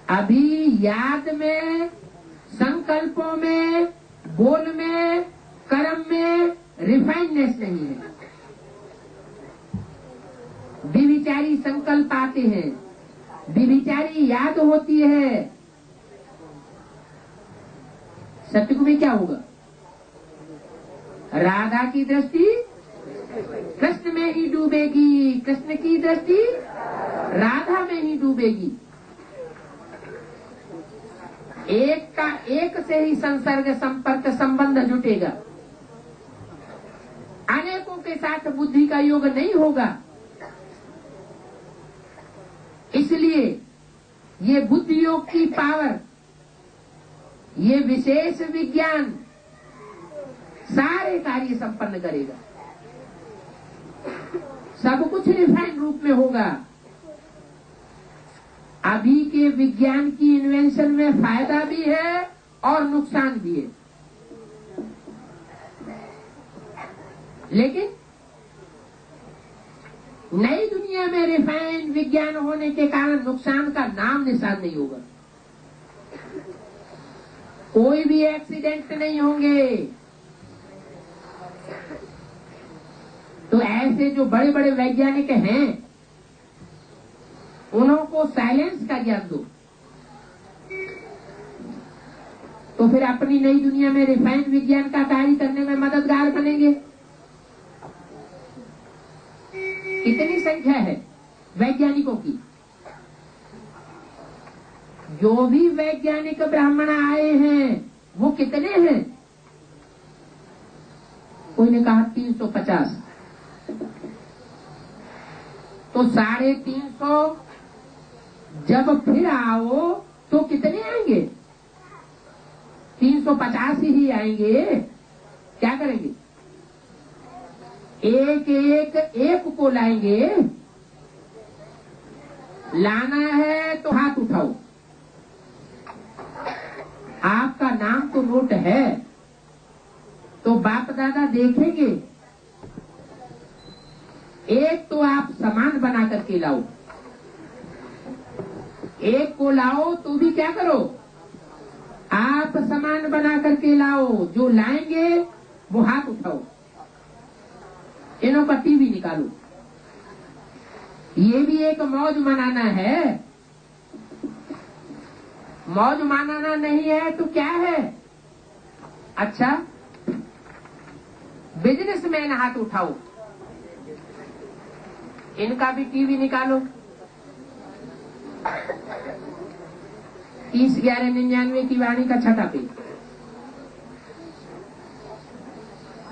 अभी याद में, संकल्पों में, बोल में, कर्म में रिफाइननेस नहीं है। विविचारी संकल्प आते हैं, विविचारी याद होती है। सतयुग में क्या होगा? राधा की दृष्टि कृष्ण में ही डूबेगी, कृष्ण की दृष्टि राधा में ही डूबेगी। एक का एक से ही संसर्ग संपर्क संबंध जुटेगा, अनेकों के साथ बुद्धि का योग नहीं होगा। इसलिए ये बुद्धि योग की पावर, ये विशेष विज्ञान सारे कार्य संपन्न करेगा। सब कुछ रिफाइन रूप में होगा। अभी के विज्ञान की इन्वेंशन में फायदा भी है और नुकसान भी है, लेकिन नई दुनिया में रिफाइन विज्ञान होने के कारण नुकसान का नाम निशान नहीं होगा। कोई भी एक्सीडेंट नहीं होंगे। तो ऐसे जो बड़े बड़े वैज्ञानिक हैं, उनको साइलेंस का ज्ञान दो, तो फिर अपनी नई दुनिया में रिफाइंड विज्ञान का कार्य करने में मददगार बनेंगे। कितनी संख्या है वैज्ञानिकों की? जो भी वैज्ञानिक ब्राह्मण आए हैं वो कितने हैं? कोई ने कहा 350, तो 350 जब फिर आओ तो कितने आएंगे? 350 ही आएंगे। क्या करेंगे? एक को लाएंगे। लाना है तो हाथ उठाओ। आपका नाम तो नोट है, तो बाप दादा देखेंगे। एक तो आप सामान बना करके लाओ, एक को लाओ तो भी क्या करो? आप सामान बना करके लाओ। जो लाएंगे वो हाथ उठाओ। इन्हों का टीवी निकालो। ये भी एक मौज मनाना है। मौज मनाना नहीं है तो क्या है? अच्छा, बिजनेसमैन हाथ उठाओ। इनका भी टीवी निकालो। 30/11/99 की वाणी का छठा पेज।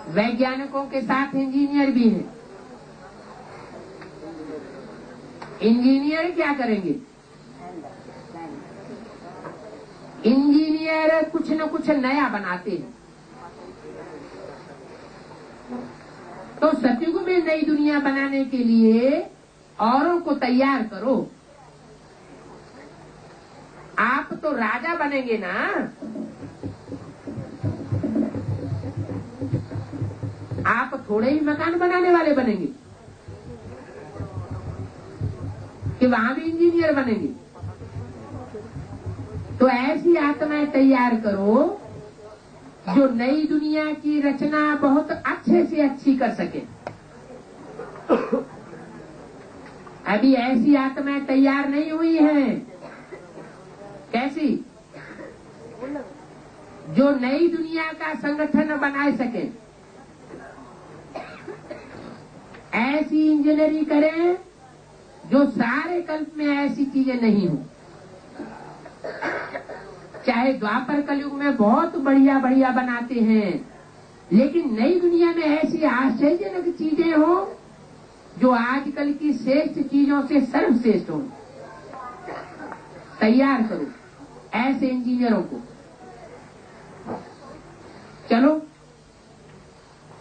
वैज्ञानिकों के साथ इंजीनियर भी हैं। इंजीनियर क्या करेंगे? इंजीनियर कुछ न कुछ नया बनाते हैं। तो सतयुग में नई दुनिया बनाने के लिए औरों को तैयार करो। आप तो राजा बनेंगे ना। आप थोड़े ही मकान बनाने वाले बनेंगे कि वहां भी इंजीनियर बनेंगे। तो ऐसी आत्माएं तैयार करो जो नई दुनिया की रचना बहुत अच्छे से अच्छी कर सके। अभी ऐसी आत्माएं तैयार नहीं हुई हैं। कैसी? जो नई दुनिया का संगठन बना सके। ऐसी इंजीनियरिंग करें जो सारे कल्प में ऐसी चीजें नहीं हो। चाहे द्वापर कलयुग में बहुत बढ़िया बढ़िया बनाते हैं, लेकिन नई दुनिया में ऐसी आश्चर्यजनक चीजें हो जो आजकल की श्रेष्ठ चीजों से सर्वश्रेष्ठ हो। तैयार करो ऐसे इंजीनियरों को। चलो,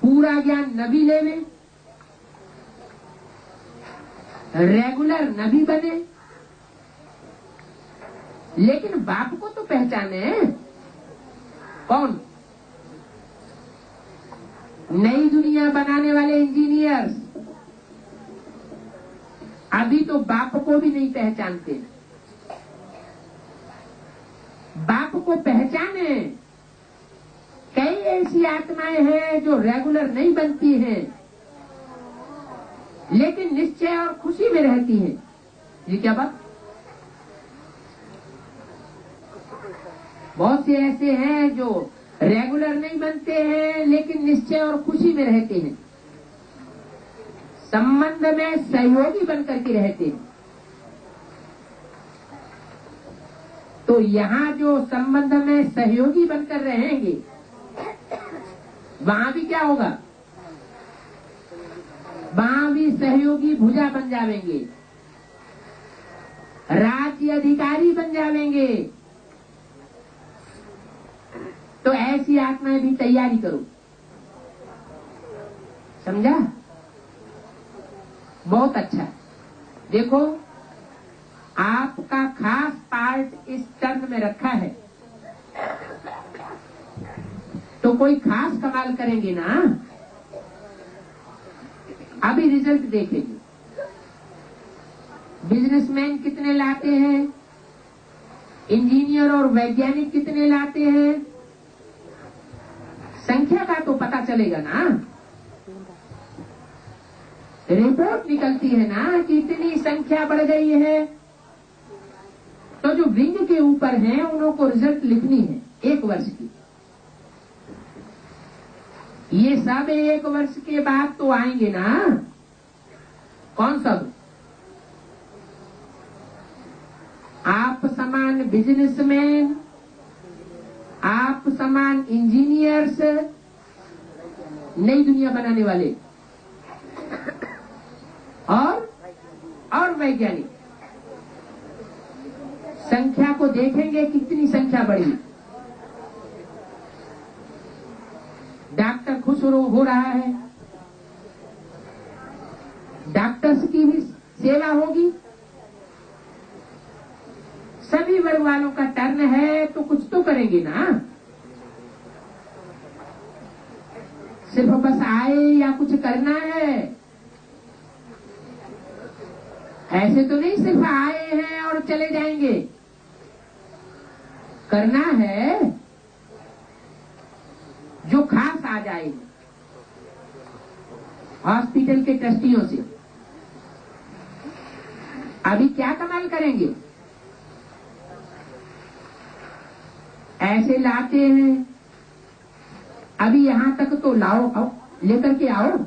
पूरा ज्ञान नबी ले लें, रेगुलर नबी बने, लेकिन बाप को तो पहचाने। कौन? नई दुनिया बनाने वाले इंजीनियर्स अभी तो बाप को भी नहीं पहचानते। को पहचाने। कई ऐसी आत्माएं हैं जो रेगुलर नहीं बनती हैं, लेकिन निश्चय और खुशी में रहती हैं। ये क्या बात? बहुत से ऐसे हैं जो रेगुलर नहीं बनते हैं, लेकिन निश्चय और खुशी में रहते हैं, संबंध में सहयोगी बनकर के रहते हैं। तो यहाँ जो संबंध में सहयोगी बनकर रहेंगे, वहां भी क्या होगा? वहां भी सहयोगी भुजा बन जाएंगे, राज्य अधिकारी बन जाएंगे। तो ऐसी आत्माएं भी तैयारी करो। समझा? बहुत अच्छा। देखो, आपका खास पार्ट इस टर्न में रखा है, तो कोई खास कमाल करेंगे ना। अभी रिजल्ट देखेंगे। बिजनेसमैन कितने लाते हैं, इंजीनियर और वैज्ञानिक कितने लाते हैं, संख्या का तो पता चलेगा ना। रिपोर्ट निकलती है ना कि इतनी संख्या बढ़ गई है, तो जो विंग के ऊपर हैं उन्हों को रिजल्ट लिखनी है 1 वर्ष की। ये सब 1 वर्ष के बाद तो आएंगे ना। कौन सब? आप समान बिजनेसमैन, आप समान इंजीनियर्स, नई दुनिया बनाने वाले और वैज्ञानिक। संख्या को देखेंगे कितनी संख्या बढ़ी। डॉक्टर खुश हो रहा है, डॉक्टर्स की भी सेवा होगी। सभी वर्ग वालों का टर्न है, तो कुछ तो करेंगे ना। सिर्फ बस आए या कुछ करना है, ऐसे तो नहीं सिर्फ आए हैं और चले जाएंगे। करना है जो खास आ जाए हॉस्पिटल के ट्रस्टियों से। अभी क्या कमाल करेंगे? ऐसे लाते हैं, अभी यहां तक तो लाओ, आओ लेकर के आओ।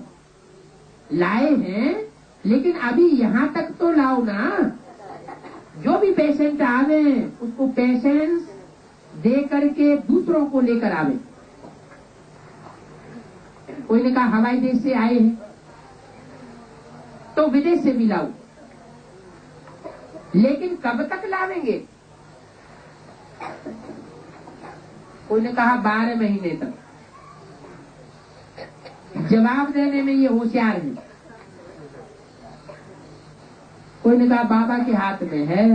लाए हैं, लेकिन अभी यहां तक तो लाओ ना। जो भी पेशेंट आवे उसको पेशेंस दे करके दूसरों को लेकर आवे। कोई ने कहा हवाई देश से आए हैं, तो विदेश से भी लाओ, लेकिन कब तक लावेंगे? कोई ने कहा 12 महीने तक। जवाब देने में ये होशियार है। कोई ने कहा बाबा के हाथ में है,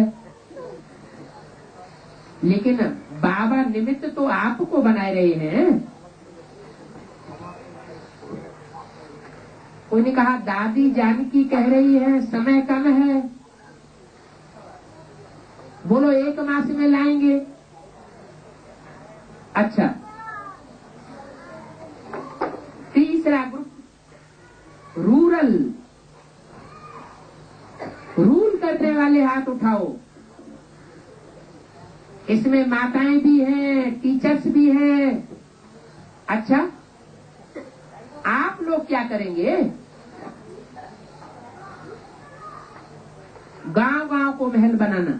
लेकिन बाबा निमित्त तो आपको बनाए रहे हैं। कोई ने कहा दादी जानकी कह रही है समय कम है, बोलो 1 मास में लाएंगे। अच्छा, तीसरा ग्रुप रूल करने वाले हाथ उठाओ। इसमें माताएं भी हैं, टीचर्स भी हैं। अच्छा, आप लोग क्या करेंगे? गांव-गांव को महल बनाना।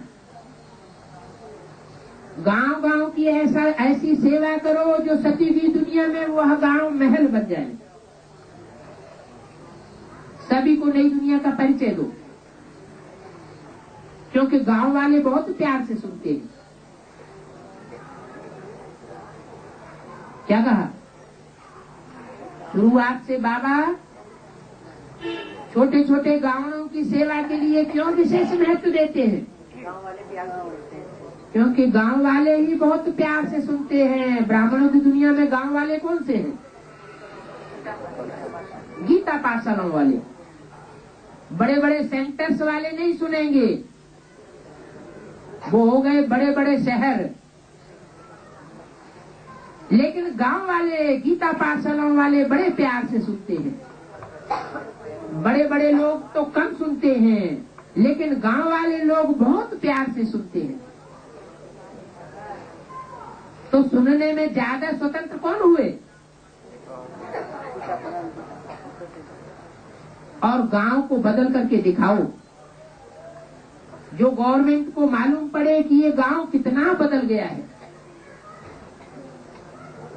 गांव-गांव की ऐसी सेवा करो जो सती की दुनिया में वह गांव महल बन जाए। सभी को नई दुनिया का परिचय दो, क्योंकि गांव वाले बहुत प्यार से सुनते हैं। क्या कहा? शुरुआत से बाबा छोटे छोटे गांवों की सेवा के लिए क्यों विशेष महत्व देते हैं? गांव वाले भी आगे बोलते हैं, क्योंकि गांव वाले ही बहुत प्यार से सुनते हैं। ब्राह्मणों की दुनिया में गांव वाले कौन से हैं? गीता पाठशालाओं वाले। बड़े बड़े सेंटर्स वाले नहीं सुनेंगे, वो हो गए बड़े बड़े शहर। लेकिन गांव वाले, गीता पाठशालाओं वाले बड़े प्यार से सुनते हैं। बड़े बड़े लोग तो कम सुनते हैं, लेकिन गांव वाले लोग बहुत प्यार से सुनते हैं। तो सुनने में ज्यादा स्वतंत्र कौन हुए? और गांव को बदल करके दिखाओ, जो गवर्नमेंट को मालूम पड़े कि ये गांव कितना बदल गया है।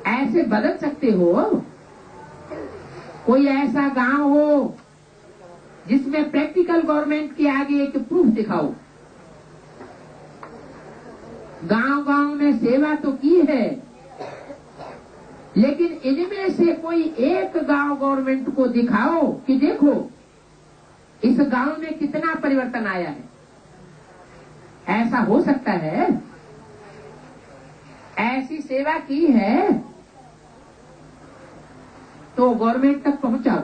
ऐसे बदल सकते हो? कोई ऐसा गांव हो जिसमें प्रैक्टिकल गवर्नमेंट के आगे एक प्रूफ दिखाओ। गांव गांव में सेवा तो की है, लेकिन इनमें से कोई एक गांव गवर्नमेंट को दिखाओ कि देखो इस गांव में कितना परिवर्तन आया है। ऐसा हो सकता है? ऐसी सेवा की है तो गवर्नमेंट तक पहुंचाओ,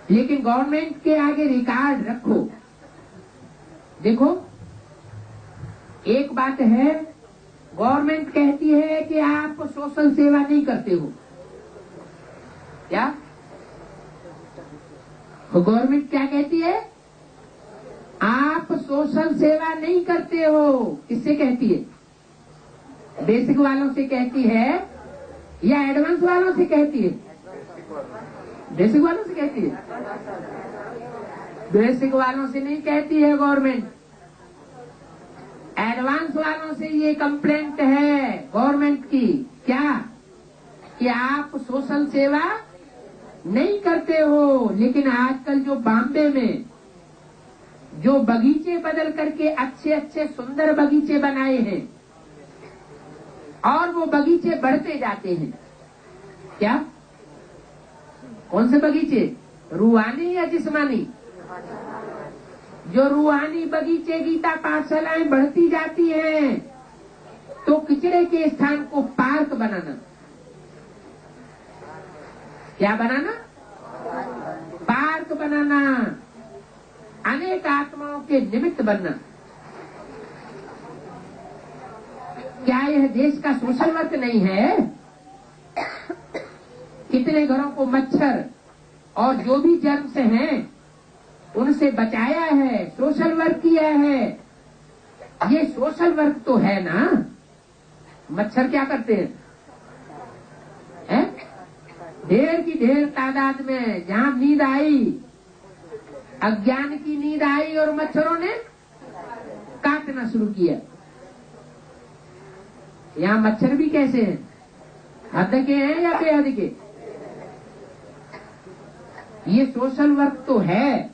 लेकिन गवर्नमेंट के आगे रिकॉर्ड रखो। देखो, एक बात है, गवर्नमेंट कहती है कि आप सोशल सेवा नहीं करते हो। क्या गवर्नमेंट क्या कहती है? आप सोशल सेवा नहीं करते हो। किससे कहती है? बेसिक वालों से कहती है या एडवांस वालों से कहती है? बेसिक वालों से कहती है। बेसिक वालों से नहीं कहती है गवर्नमेंट, एडवांस वालों से ये कंप्लेंट है गवर्नमेंट की। क्या? कि आप सोशल सेवा नहीं करते हो। लेकिन आजकल जो बॉम्बे में जो बगीचे बदल करके अच्छे अच्छे सुंदर बगीचे बनाए हैं, और वो बगीचे बढ़ते जाते हैं। क्या? कौन से बगीचे? रूहानी या जिस्मानी? जो रूहानी बगीचे, गीता पाठशालाएं बढ़ती जाती हैं, तो कचरे के स्थान को पार्क बनाना। क्या बनाना? पार्क बनाना, अनेक आत्माओं के निमित्त बनना। क्या यह देश का सोशल वर्क नहीं है? कितने घरों को मच्छर और जो भी जर्म्स हैं उनसे बचाया है, सोशल वर्क किया है। ये सोशल वर्क तो है ना। मच्छर क्या करते हैं? ढेर की ढेर तादाद में, जहां नींद आई, अज्ञान की नींद आई और मच्छरों ने काटना शुरू किया। यहाँ मच्छर भी कैसे हैं? हद के हैं या बेहद के? ये सोशल वर्क तो है।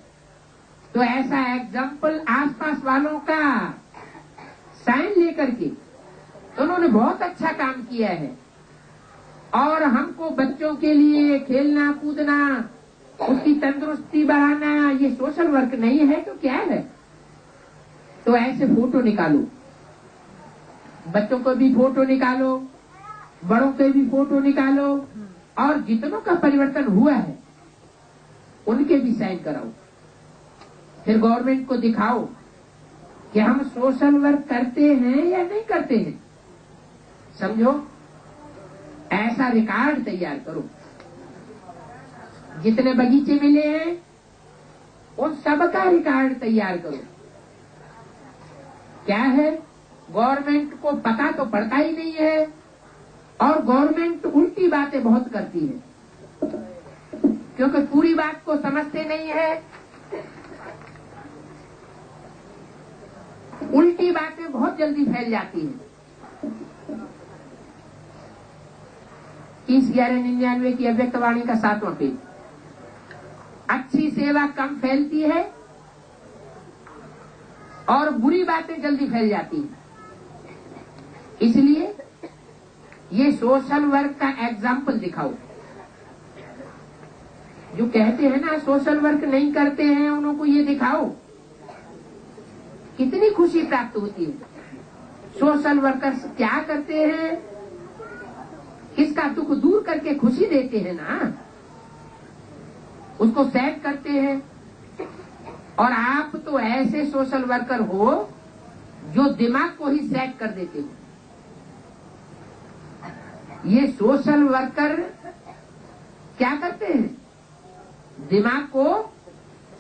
तो ऐसा एग्जाम्पल आसपास वालों का साइन लेकर के उन्होंने बहुत अच्छा काम किया है। और हमको बच्चों के लिए खेलना कूदना, उसकी तंदुरुस्ती बढ़ाना, ये सोशल वर्क नहीं है तो क्या है? तो ऐसे फोटो निकालो, बच्चों को भी फोटो निकालो, बड़ों के भी फोटो निकालो, और जितनों का परिवर्तन हुआ है उनके भी साइन कराओ। फिर गवर्नमेंट को दिखाओ कि हम सोशल वर्क करते हैं या नहीं करते हैं। समझो, ऐसा रिकॉर्ड तैयार करो। जितने बगीचे मिले हैं उन सबका रिकॉर्ड तैयार करो। क्या है? गवर्नमेंट को पता तो पड़ता ही नहीं है, और गवर्नमेंट उल्टी बातें बहुत करती है, क्योंकि पूरी बात को समझते नहीं है। उल्टी बातें बहुत जल्दी फैल जाती हैं। 30/11/99 की अव्यक्त वाणी का 7वां पेज। अच्छी सेवा कम फैलती है और बुरी बातें जल्दी फैल जाती हैं। इसलिए ये सोशल वर्क का एग्जाम्पल दिखाओ। जो कहते हैं ना सोशल वर्क नहीं करते हैं, उनको ये दिखाओ। कितनी खुशी प्राप्त होती है। सोशल वर्कर्स क्या करते हैं? किसका दुख दूर करके खुशी देते हैं ना, उसको सेट करते हैं। और आप तो ऐसे सोशल वर्कर हो जो दिमाग को ही सेट कर देते हो। ये सोशल वर्कर क्या करते हैं? दिमाग को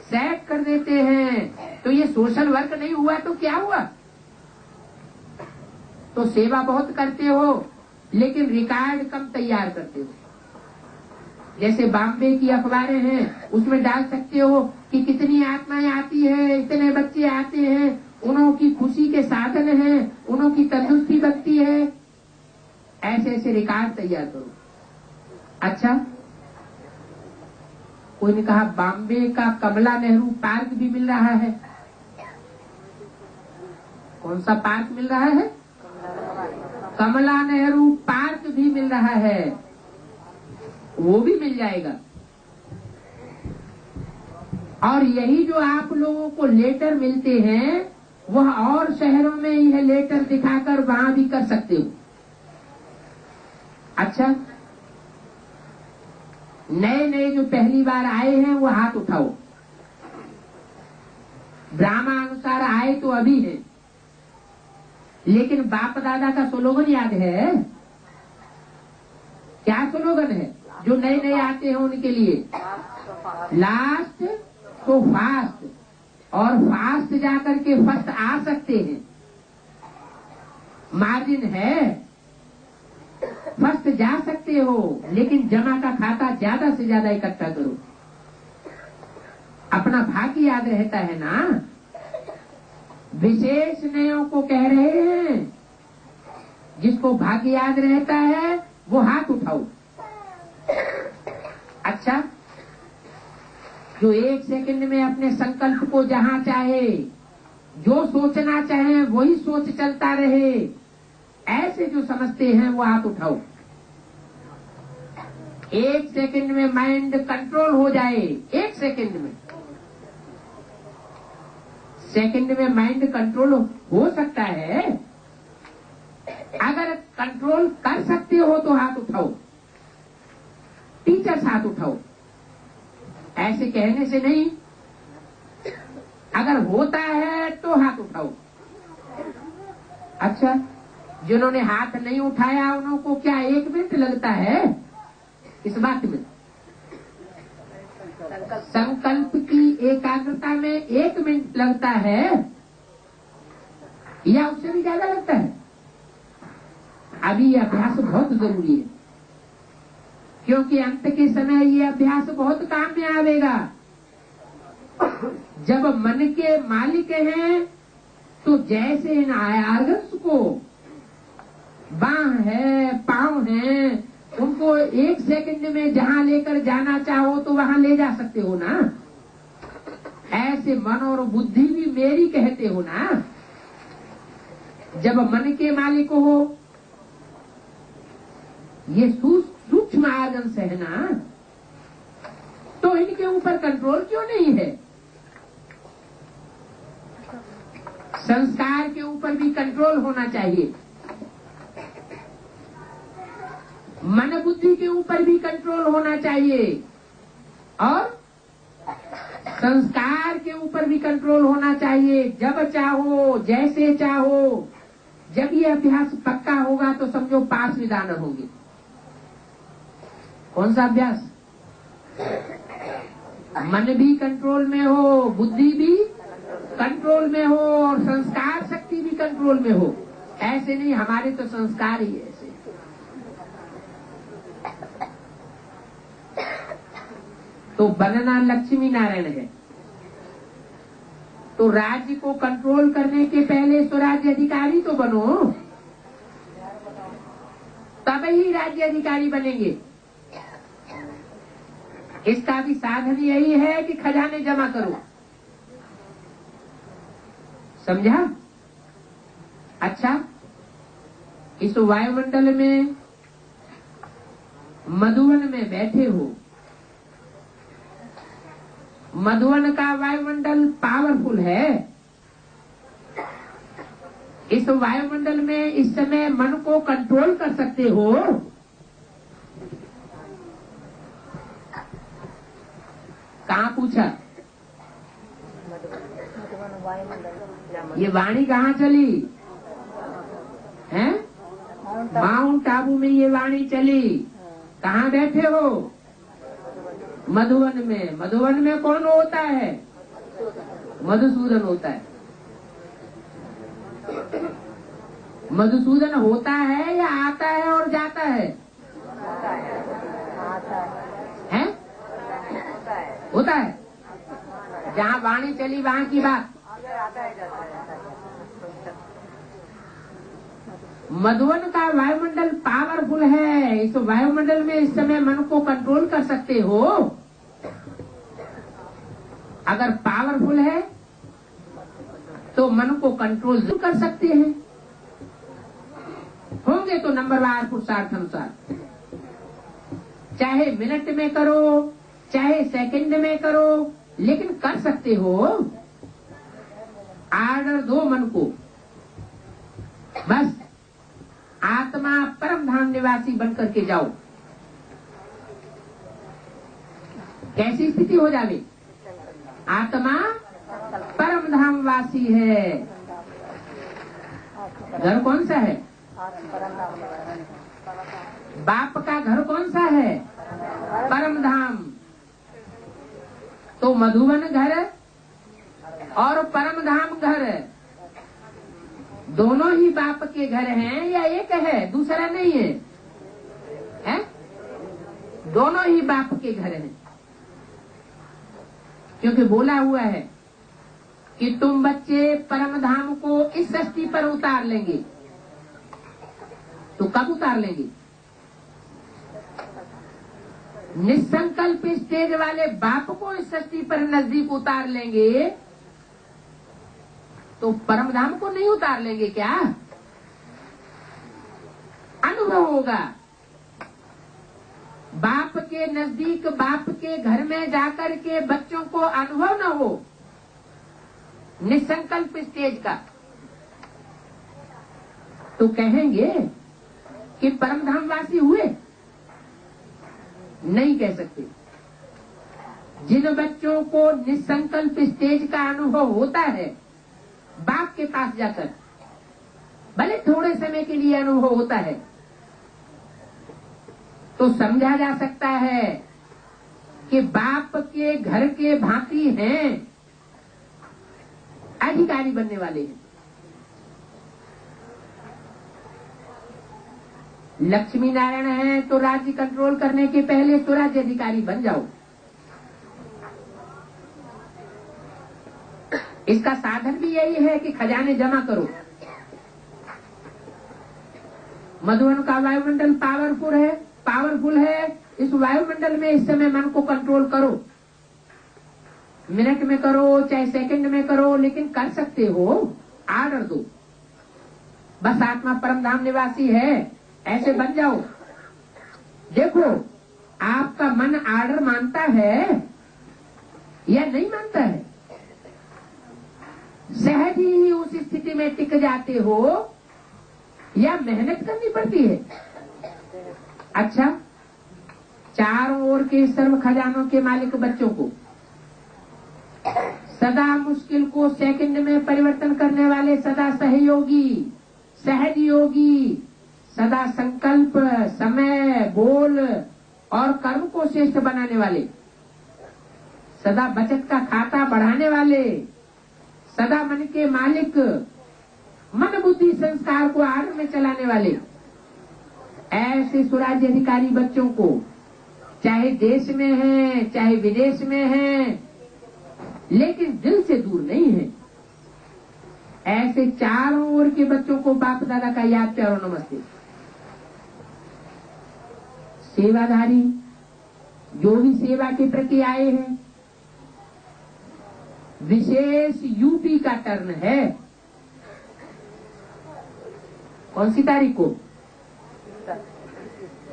सेट कर देते हैं। तो ये सोशल वर्क नहीं हुआ तो क्या हुआ? तो सेवा बहुत करते हो लेकिन रिकॉर्ड कम तैयार करते हो। जैसे बॉम्बे की अखबारें हैं, उसमें डाल सकते हो कि कितनी आत्माएं आती है, इतने बच्चे आते हैं, उन्हों की खुशी के साधन हैं, उन्हों की तंदुरुस्ती बनती है। ऐसे ऐसे रिकॉर्ड तैयार करो। अच्छा, कोई ने कहा बॉम्बे का कमला नेहरू पार्क भी मिल रहा है। कौन सा पार्क मिल रहा है? कमला नेहरू पार्क भी मिल रहा है, वो भी मिल जाएगा। और यही जो आप लोगों को लेटर मिलते हैं, वह और शहरों में यह लेटर दिखाकर वहां भी कर सकते हो। अच्छा, नए नए जो पहली बार आए हैं वो हाथ उठाओ। ब्राह्मणानुसार आए तो अभी है, लेकिन बाप दादा का स्लोगन याद है? क्या स्लोगन है जो नए नए आते हैं उनके लिए? लास्ट तो फास्ट, और फास्ट जाकर के फर्स्ट आ सकते हैं। मार्जिन है, फर्स्ट जा सकते हो, लेकिन जमा का खाता ज्यादा से ज्यादा इकट्ठा करो। अपना भाग्य याद रहता है ना। विशेष नयों को कह रहे हैं, जिसको भाग्य याद रहता है वो हाथ उठाओ। अच्छा, जो 1 सेकंड में अपने संकल्प को जहां चाहे, जो सोचना चाहे वही सोच चलता रहे, ऐसे जो समझते हैं वो हाथ उठाओ। 1 सेकंड में माइंड कंट्रोल हो जाए। 1 सेकंड में, सेकंड में माइंड कंट्रोल हो सकता है। अगर कंट्रोल कर सकते हो तो हाथ उठाओ। टीचर्स हाथ उठाओ। ऐसे कहने से नहीं, अगर होता है तो हाथ उठाओ। अच्छा, जिन्होंने हाथ नहीं उठाया उन्हों को क्या 1 मिनट लगता है इस बात में? संकल्प की एकाग्रता में 1 मिनट लगता है या उससे भी ज्यादा लगता है? अभी यह अभ्यास बहुत जरूरी है, क्योंकि अंत के समय ये अभ्यास बहुत काम में आवेगा। जब मन के मालिक हैं तो जैसे इन आर्गन्स को, बांह है, पांव है, उनको 1 सेकंड में जहां लेकर जाना चाहो तो वहां ले जा सकते हो ना। ऐसे मन और बुद्धि भी मेरी कहते हो ना। जब मन के मालिक हो, ये सूक्ष्म आर्गन्स है ना, तो इनके ऊपर कंट्रोल क्यों नहीं है? संस्कार के ऊपर भी कंट्रोल होना चाहिए, मन बुद्धि के ऊपर भी कंट्रोल होना चाहिए, और संस्कार के ऊपर भी कंट्रोल होना चाहिए। जब चाहो, जैसे चाहो। जब ये अभ्यास पक्का होगा तो समझो पास विधान होगी। कौन सा अभ्यास? मन भी कंट्रोल में हो, बुद्धि भी कंट्रोल में हो, और संस्कार शक्ति भी कंट्रोल में हो। ऐसे नहीं हमारे तो संस्कार ही ऐसे। तो बनना लक्ष्मी नारायण है। तो राज्य को कंट्रोल करने के पहले स्वराज्य अधिकारी तो बनो, तब ही राज्य अधिकारी बनेंगे। इसका भी साधन यही है कि खजाने जमा करो। समझा? अच्छा, इस वायुमंडल में मधुवन में बैठे हो। मधुवन का वायुमंडल पावरफुल है। इस वायुमंडल में इस समय मन को कंट्रोल कर सकते हो। कहाँ पूछा? ये वाणी कहाँ चली है? माउंट आबू में ये वाणी चली। कहाँ बैठे हो? मधुबन में। मधुबन में कौन होता है? मधुसूदन होता है। मधुसूदन होता है या आता है और जाता है? हैं? होता है। जहाँ वाणी चली वहाँ की बात। मधुबन का वायुमंडल पावरफुल है। इस वायुमंडल में इस समय मन को कंट्रोल कर सकते हो। अगर पावरफुल है तो मन को कंट्रोल जरूर कर सकते हैं। होंगे तो नंबरवार पुरुषार्थ अनुसार, चाहे मिनट में करो चाहे सेकंड में करो, लेकिन कर सकते हो। आर्डर दो मन को, बस आत्मा परम धाम निवासी बन करके जाओ। कैसी स्थिति हो जावे? आत्मा परम धाम वासी है। घर कौन सा है? बाप का घर कौन सा है? परम धाम। तो मधुबन घर और परम धाम घर दोनों ही बाप के घर हैं या एक है, दूसरा नहीं है? हैं? दोनों ही बाप के घर हैं। क्योंकि बोला हुआ है कि तुम बच्चे परम धाम को इस सृष्टि पर उतार लेंगे। तो कब उतार लेंगे? निसंकल्प स्टेज वाले बाप को इस सृष्टि पर नजदीक उतार लेंगे तो परम धाम को नहीं उतार लेंगे क्या? अनुभव होगा। बाप के नजदीक, बाप के घर में जाकर के बच्चों को अनुभव न हो निसंकल्प स्टेज का, तो कहेंगे कि परम धाम वासी हुए? नहीं कह सकते। जिन बच्चों को निसंकल्प स्टेज का अनुभव होता है, बाप के पास जाकर भले थोड़े समय के लिए अनुभव होता है, तो समझा जा सकता है कि बाप के घर के भांति हैं, अधिकारी बनने वाले हैं। लक्ष्मी नारायण है तो राज्य कंट्रोल करने के पहले स्वराज्य अधिकारी बन जाओ। इसका साधन भी यही है कि खजाने जमा करो। मधुबन का वायुमंडल पावरफुल है। इस वायुमंडल में इस समय मन को कंट्रोल करो। मिनट में करो चाहे सेकंड में करो, लेकिन कर सकते हो। आर्डर दो, बस आत्मा परम धाम निवासी है, ऐसे बन जाओ। देखो आपका मन आर्डर मानता है या नहीं मानता है। सहज ही उस स्थिति में टिक जाते हो या मेहनत करनी पड़ती है? अच्छा, चारों ओर के सर्व खजानों के मालिक बच्चों को, सदा मुश्किल को सेकंड में परिवर्तन करने वाले, सदा सहयोगी, सहज योगी, सदा संकल्प, समय, बोल और कर्म को श्रेष्ठ बनाने वाले, सदा बचत का खाता बढ़ाने वाले, सदा मन के मालिक, मन बुद्धि संस्कार को आड़ में चलाने वाले, ऐसे स्वराज्य अधिकारी बच्चों को, चाहे देश में हैं चाहे विदेश में हैं, लेकिन दिल से दूर नहीं है, ऐसे चारों ओर के बच्चों को बाप दादा का याद प्यार और नमस्ते। सेवाधारी जो भी सेवा के प्रति आए हैं, विशेष यूपी का टर्न है। कौन सी तारीख को?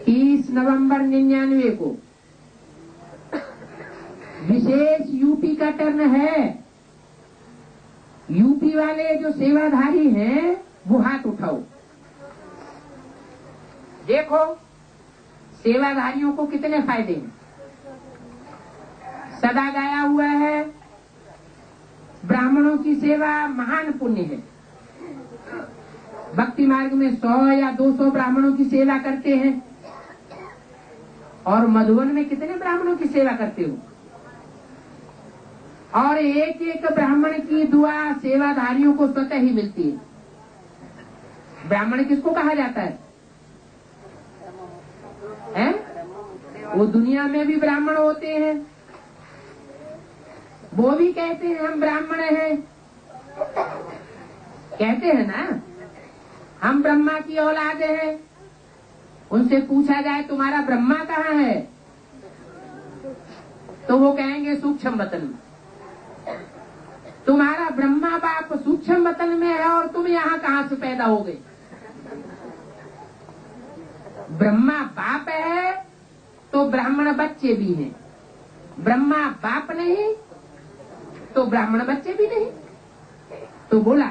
30 नवंबर 99 को विशेष यूपी का टर्न है। यूपी वाले जो सेवाधारी हैं वो हाथ उठाओ। देखो सेवाधारियों को कितने फायदे हैं। सदा गाया हुआ है, ब्राह्मणों की सेवा महान पुण्य है। भक्ति मार्ग में 100 या 200 ब्राह्मणों की सेवा करते हैं, और मधुवन में कितने ब्राह्मणों की सेवा करते हो? और एक एक ब्राह्मण की दुआ सेवाधारियों को स्वतः ही मिलती है। ब्राह्मण किसको कहा जाता है? वो दुनिया में भी ब्राह्मण होते हैं, वो भी कहते हैं हम ब्राह्मण हैं, कहते हैं ना, हम ब्रह्मा की औलाद हैं। उनसे पूछा जाए तुम्हारा ब्रह्मा कहाँ है, तो वो कहेंगे सूक्ष्म वतन में। तुम्हारा ब्रह्मा बाप सूक्ष्म वतन में है और तुम यहाँ कहाँ से पैदा हो गए? ब्रह्मा बाप है तो ब्राह्मण बच्चे भी हैं, ब्रह्मा बाप नहीं तो ब्राह्मण बच्चे भी नहीं। तो बोला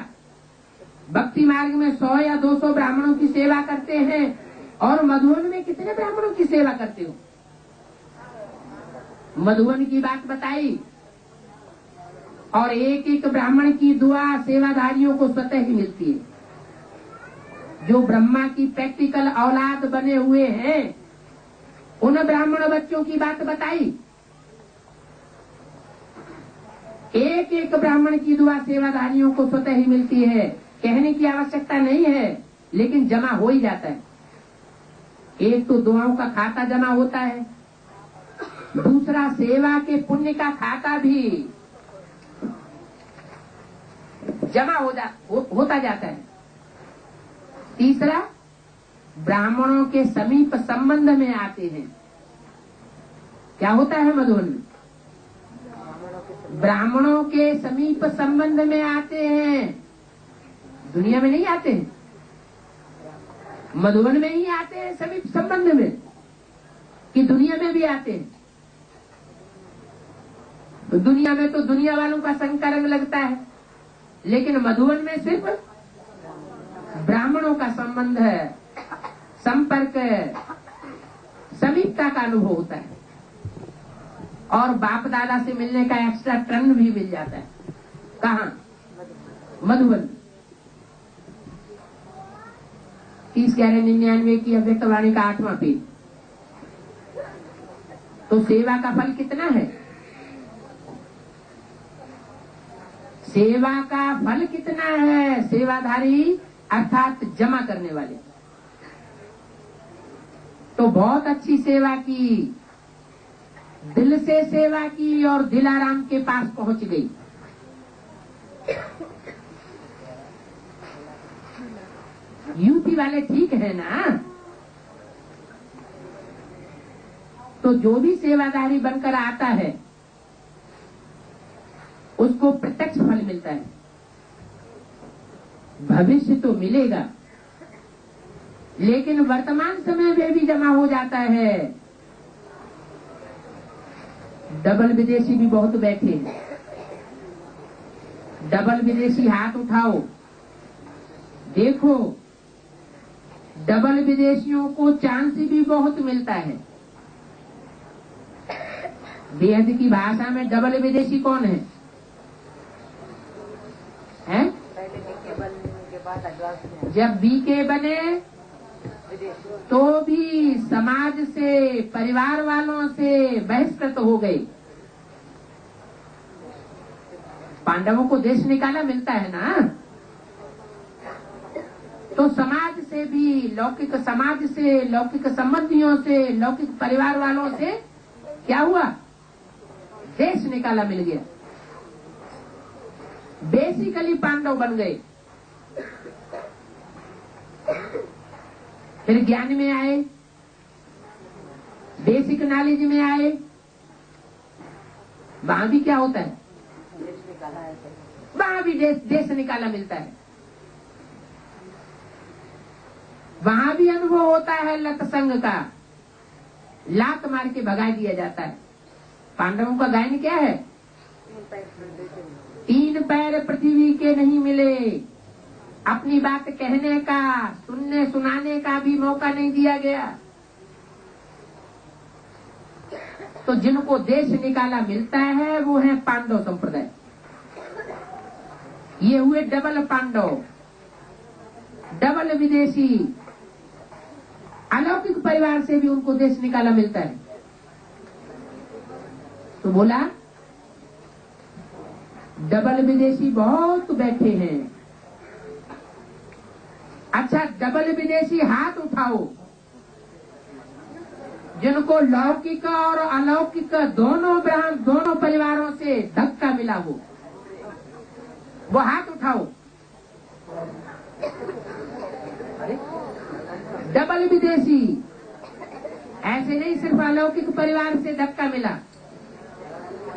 भक्ति मार्ग में 100 या 200 ब्राह्मणों की सेवा करते हैं, और मधुवन में कितने ब्राह्मणों की सेवा करते हो? मधुवन की बात बताई, और एक एक ब्राह्मण की दुआ सेवाधारियों को स्वतः ही मिलती है। जो ब्रह्मा की प्रैक्टिकल औलाद बने हुए हैं, उन ब्राह्मण बच्चों की बात बताई। एक एक ब्राह्मण की दुआ सेवाधारियों को स्वतः ही मिलती है। कहने की आवश्यकता नहीं है, लेकिन जमा हो ही जाता है। एक तो दुआओं का खाता जमा होता है, दूसरा सेवा के पुण्य का खाता भी जमा होता जाता है, तीसरा ब्राह्मणों के समीप संबंध में आते हैं। क्या होता है मधुवन में? ब्राह्मणों के समीप संबंध में आते हैं, दुनिया में नहीं आते हैं, मधुवन में ही आते हैं समीप संबंध में, कि दुनिया में भी आते हैं। तो दुनिया में तो दुनिया वालों का संकर्म लगता है, लेकिन मधुवन में सिर्फ ब्राह्मणों का संबंध है, संपर्क, समीपता का अनुभव होता है, और बाप दादा से मिलने का एक्स्ट्रा टर्न भी मिल जाता है। कहाँ? मधुवन। 30-11-99 की अव्यक्तवाणी का 8वां पेज। तो सेवा का फल कितना है? सेवा का फल कितना है? सेवाधारी अर्थात जमा करने वाले। तो बहुत अच्छी सेवा की, दिल से सेवा की, और दिलाराम के पास पहुंच गई। यूपी वाले ठीक है ना? तो जो भी सेवादारी बनकर आता है उसको प्रत्यक्ष फल मिलता है। भविष्य तो मिलेगा, लेकिन वर्तमान समय में भी जमा हो जाता है। डबल विदेशी भी बहुत बैठे हैं। डबल विदेशी हाथ उठाओ, देखो डबल विदेशियों को चांस भी बहुत मिलता है। वेद की भाषा में डबल विदेशी कौन है? हैं? जब बीके बने तो भी समाज से, परिवार वालों से बहिष्कृत हो गए। पांडवों को देश निकाला मिलता है ना, तो समाज से भी, लौकिक समाज से, लौकिक संबंधियों से, लौकिक परिवार वालों से क्या हुआ? देश निकाला मिल गया। बेसिकली पांडव बन गए। फिर ज्ञान में आए, बेसिक नॉलेज में आए, वहां भी क्या होता है? वहां भी देश निकाला मिलता है। वहां भी अनुभव होता है लत संग का, लात मार के भगा दिया जाता है। पांडवों का गायन क्या है? 3 पैर पृथ्वी के नहीं मिले, अपनी बात कहने का, सुनने सुनाने का भी मौका नहीं दिया गया। तो जिनको देश निकाला मिलता है वो है पांडव संप्रदाय। ये हुए डबल पांडव। डबल विदेशी अलौकिक परिवार से भी उनको देश निकाला मिलता है। तो बोला डबल विदेशी बहुत बैठे हैं। अच्छा, डबल विदेशी हाथ उठाओ जिनको लौकिक और अलौकिक दोनों परिवारों से धक्का मिला हो, वो हाथ उठाओ। डबल विदेशी, ऐसे नहीं सिर्फ अलौकिक परिवार से धक्का मिला,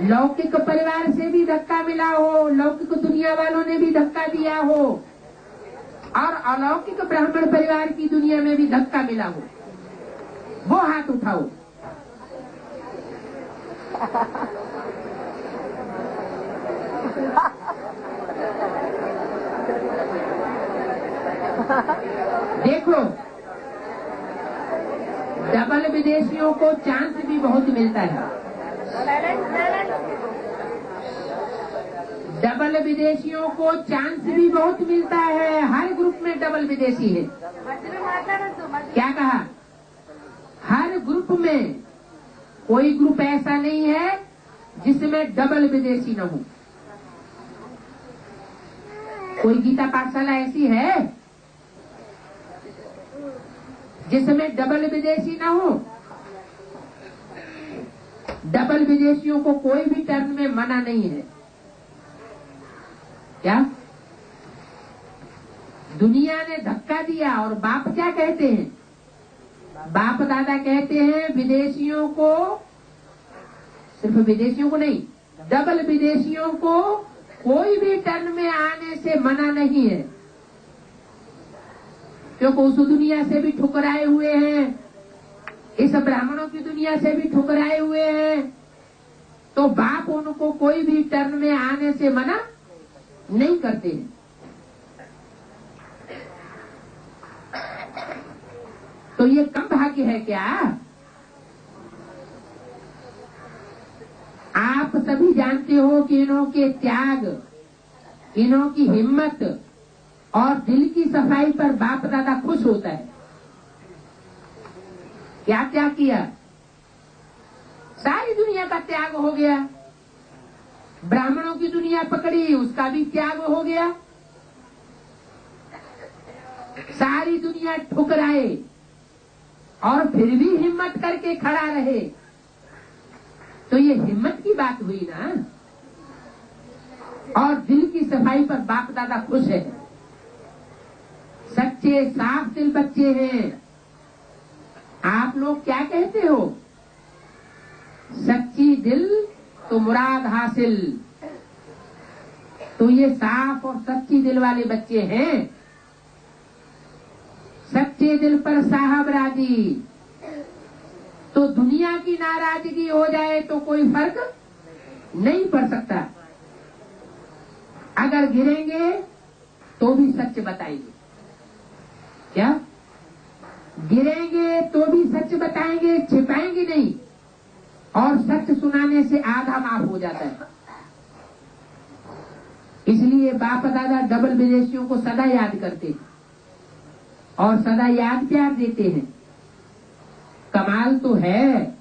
लौकिक परिवार से भी धक्का मिला हो, लौकिक दुनिया वालों ने भी धक्का दिया हो, और अलौकिक ब्राह्मण परिवार की दुनिया में भी धक्का मिला हो, वो हाथ उठाओ। देखो, डबल विदेशियों को चांस भी बहुत मिलता है। डबल विदेशियों को चांस भी बहुत मिलता है। हर ग्रुप में डबल विदेशी है। क्या कहा? हर ग्रुप में, कोई ग्रुप ऐसा नहीं है जिसमें डबल विदेशी न हो। कोई गीता पाठशाला ऐसी है जिसमें डबल विदेशी न हो। डबल विदेशियों को कोई भी टर्म में मना नहीं है। क्या दुनिया ने धक्का दिया, और बाप क्या कहते हैं? बाप दादा कहते हैं विदेशियों को, सिर्फ विदेशियों को नहीं, डबल विदेशियों को कोई भी टर्न में आने से मना नहीं है, क्योंकि उस दुनिया से भी ठुकराए हुए हैं, इस ब्राह्मणों की दुनिया से भी ठुकराए हुए हैं। तो बाप उनको कोई भी टर्न में आने से मना नहीं करते हैं। तो ये कम भाग्य है क्या? आप सभी जानते हो कि इन्हों के त्याग, इन्हों की हिम्मत और दिल की सफाई पर बाप दादा खुश होता है। क्या त्याग किया? सारी दुनिया का त्याग हो गया। ब्राह्मणों की दुनिया पकड़ी, उसका भी त्याग हो गया। सारी दुनिया ठुकराए और फिर भी हिम्मत करके खड़ा रहे, तो ये हिम्मत की बात हुई ना। और दिल की सफाई पर बाप दादा खुश है। सच्चे साफ दिल बच्चे हैं। आप लोग क्या कहते हो? सच्ची दिल तो मुराद हासिल। तो ये साफ और सच्ची दिल वाले बच्चे हैं। सच्चे दिल पर साहब राजी। तो दुनिया की नाराजगी हो जाए तो कोई फर्क नहीं पड़ सकता। अगर गिरेंगे तो भी सच बताएंगे। क्या? गिरेंगे तो भी सच बताएंगे, छिपाएंगे नहीं। और सच सुनाने से आधा माफ हो जाता है। इसलिए बाप दादा डबल विदेशियों को सदा याद करते हैं और सदा याद प्यार देते हैं। कमाल तो है,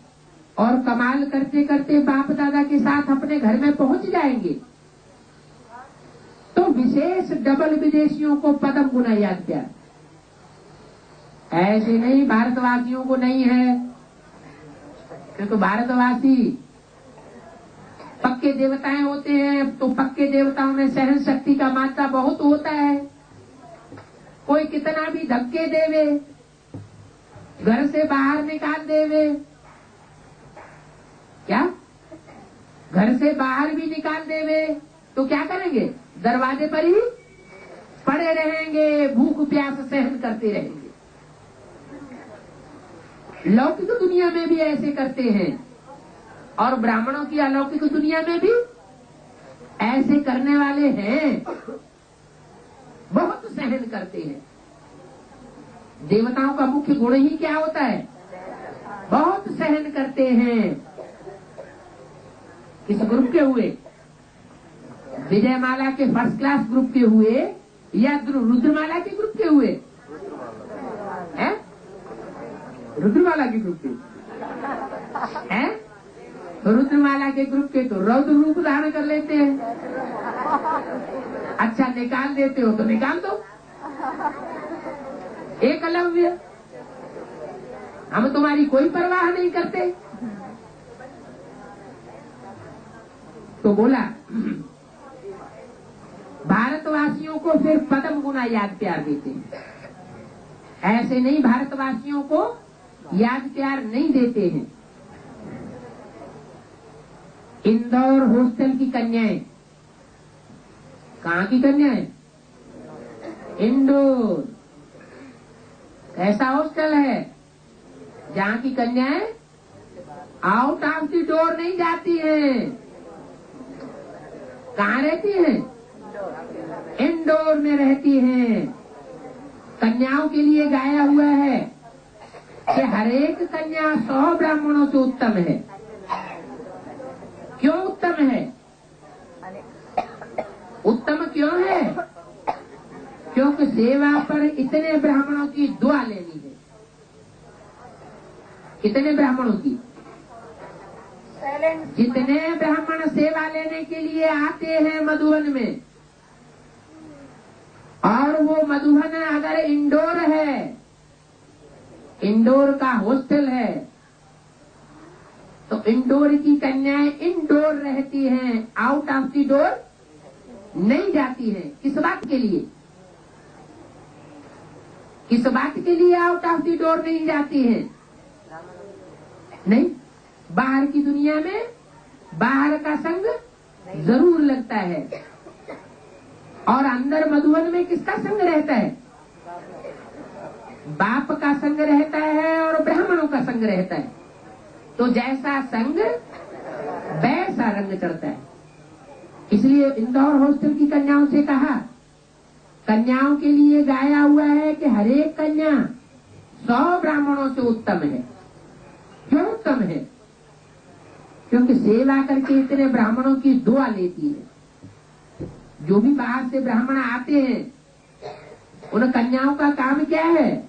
और कमाल करते करते बाप दादा के साथ अपने घर में पहुंच जाएंगे। तो विशेष डबल विदेशियों को पदम गुना याद प्यार। ऐसे नहीं भारतवासियों को नहीं है, क्योंकि भारतवासी पक्के देवताएं होते हैं। तो पक्के देवताओं में सहन शक्ति का मात्रा बहुत होता है। कोई कितना भी धक्के देवे, घर से बाहर निकाल देवे, क्या घर से बाहर भी निकाल देवे तो क्या करेंगे? दरवाजे पर ही पड़े रहेंगे, भूख प्यास सहन करते रहेंगे। लौकिक दुनिया में भी ऐसे करते हैं, और ब्राह्मणों की अलौकिक दुनिया में भी ऐसे करने वाले हैं। बहुत सहन करते हैं। देवताओं का मुख्य गुण ही क्या होता है? बहुत सहन करते हैं। किस ग्रुप के हुए? विजयमाला के फर्स्ट क्लास ग्रुप के हुए या रुद्रमाला के ग्रुप के हुए? रुद्रमाला के ग्रुप के हैं? रुद्रमाला के ग्रुप के तो रौद्र रूप धारण कर लेते हैं। अच्छा निकाल देते हो तो निकाल दो। एकलव्य, हम तुम्हारी कोई परवाह नहीं करते। तो बोला भारतवासियों को फिर पदम गुना याद प्यार देते हैं। ऐसे नहीं, भारतवासियों को याद प्यार नहीं देते हैं। इंदौर हॉस्टल की कन्याएं, कहाँ की कन्याएं? इंदौर। ऐसा हॉस्टल है जहाँ की कन्याएं आउट ऑफ द डोर नहीं जाती हैं। कहाँ रहती हैं? इंदौर में रहती हैं। कन्याओं के लिए गाया हुआ है कि हर एक कन्या 100 ब्राह्मणों से उत्तम है। क्यों उत्तम है? उत्तम क्यों है? क्योंकि सेवा पर इतने ब्राह्मणों की दुआ लेनी है। कितने ब्राह्मणों की? जितने ब्राह्मण सेवा लेने के लिए आते हैं मधुबन में, और वो मधुबन अगर इंदौर है, इंदौर का हॉस्टल है, तो इंदौर की कन्याएं इंदौर रहती हैं, आउट ऑफ द डोर नहीं जाती हैं। किस बात के लिए? किस बात के लिए आउट ऑफ द डोर नहीं जाती हैं? नहीं, बाहर की दुनिया में बाहर का संग जरूर लगता है, और अंदर मधुबन में किसका संग रहता है? बाप का संग रहता है और ब्राह्मणों का संग रहता है। तो जैसा संग वैसा रंग चढ़ता है। इसलिए इंदौर हॉस्टल की कन्याओं से कहा, कन्याओं के लिए गाया हुआ है कि हर एक कन्या 100 ब्राह्मणों से उत्तम है। क्यों उत्तम है? क्योंकि सेवा करके इतने ब्राह्मणों की दुआ लेती है। जो भी बाहर से ब्राह्मण आते हैं, उन कन्याओं का काम क्या है?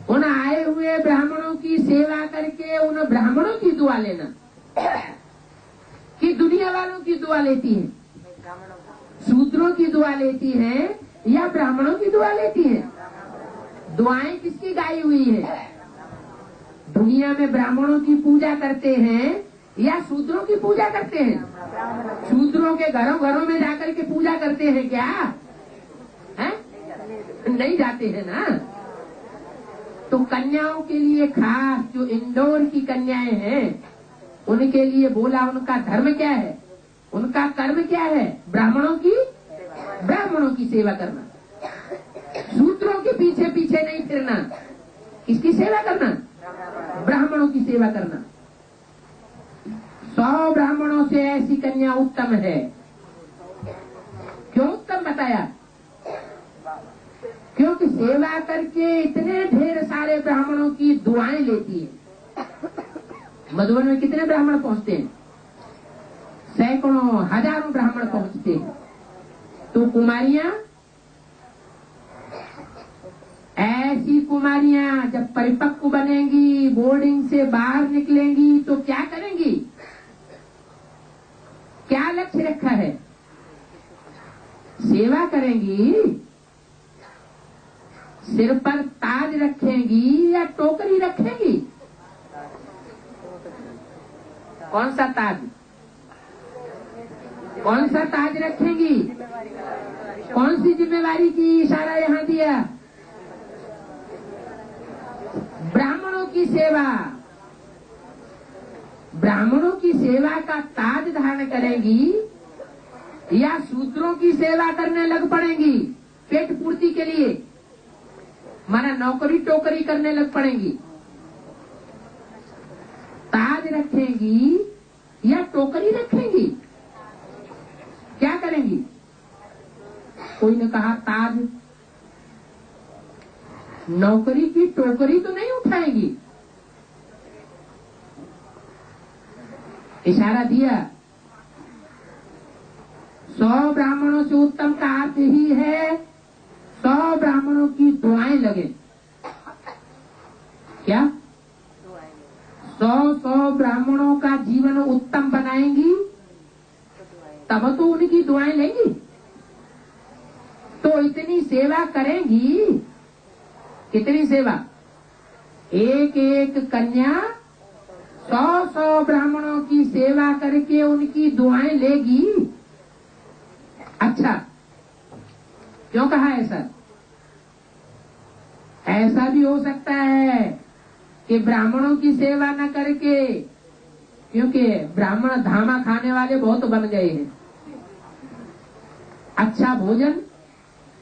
उन आए हुए ब्राह्मणों की सेवा करके उन ब्राह्मणों की दुआ लेना। कि दुनिया वालों की दुआ लेती है, शूद्रों की दुआ लेती है या ब्राह्मणों की दुआ लेती है? दुआएं किसकी गाई हुई है? दुनिया में ब्राह्मणों की पूजा करते हैं या शूद्रों की पूजा करते हैं? शूद्रों के घरों घरों में जाकर के पूजा करते हैं क्या? हैं? नहीं जाते हैं ना। तो कन्याओं के लिए खास जो इंदौर की कन्याएं हैं, उनके लिए बोला उनका धर्म क्या है, उनका कर्म क्या है? ब्राह्मणों की सेवा करना। शूद्रों के पीछे पीछे नहीं फिरना। किसकी सेवा करना? ब्राह्मणों की सेवा करना। 100 ब्राह्मणों से ऐसी कन्या उत्तम है। क्यों उत्तम बताया? क्योंकि सेवा करके इतने ढेर सारे ब्राह्मणों की दुआएं लेती है। मधुबन में कितने ब्राह्मण पहुंचते हैं? सैकड़ों हजारों ब्राह्मण पहुंचते हैं। तो कुमारियां, ऐसी कुमारियां जब परिपक्व बनेंगी, बोर्डिंग से बाहर निकलेंगी, तो क्या करेंगी? क्या लक्ष्य रखा है? सेवा करेंगी। सिर पर ताज रखेंगी या टोकरी रखेंगी? कौन सा ताज? कौन सा ताज रखेंगी? कौन सी जिम्मेवारी की इशारा यहाँ दिया? ब्राह्मणों की सेवा। ब्राह्मणों की सेवा का ताज धारण करेंगी या शूद्रों की सेवा करने लग पड़ेंगी पेट पूर्ति के लिए? माना नौकरी टोकरी करने लग पड़ेंगी। ताज रखेंगी या टोकरी रखेंगी? क्या करेंगी? कोई ने कहा ताज। नौकरी की टोकरी तो नहीं उठाएंगी। इशारा दिया। 100 ब्राह्मणों से उत्तम का अर्थ ही है 100 ब्राह्मणों की दुआएं लगे। ब्राह्मणों का जीवन उत्तम बनाएंगी तब तो उनकी दुआएं लेंगी। तो इतनी सेवा करेंगी, कितनी सेवा, एक एक कन्या 100-100 ब्राह्मणों की सेवा करके उनकी दुआएं लेगी। अच्छा, क्यों कहा ऐसा? ऐसा भी हो सकता है कि ब्राह्मणों की सेवा न करके, क्योंकि ब्राह्मण धामा खाने वाले बहुत बन गए हैं, अच्छा भोजन,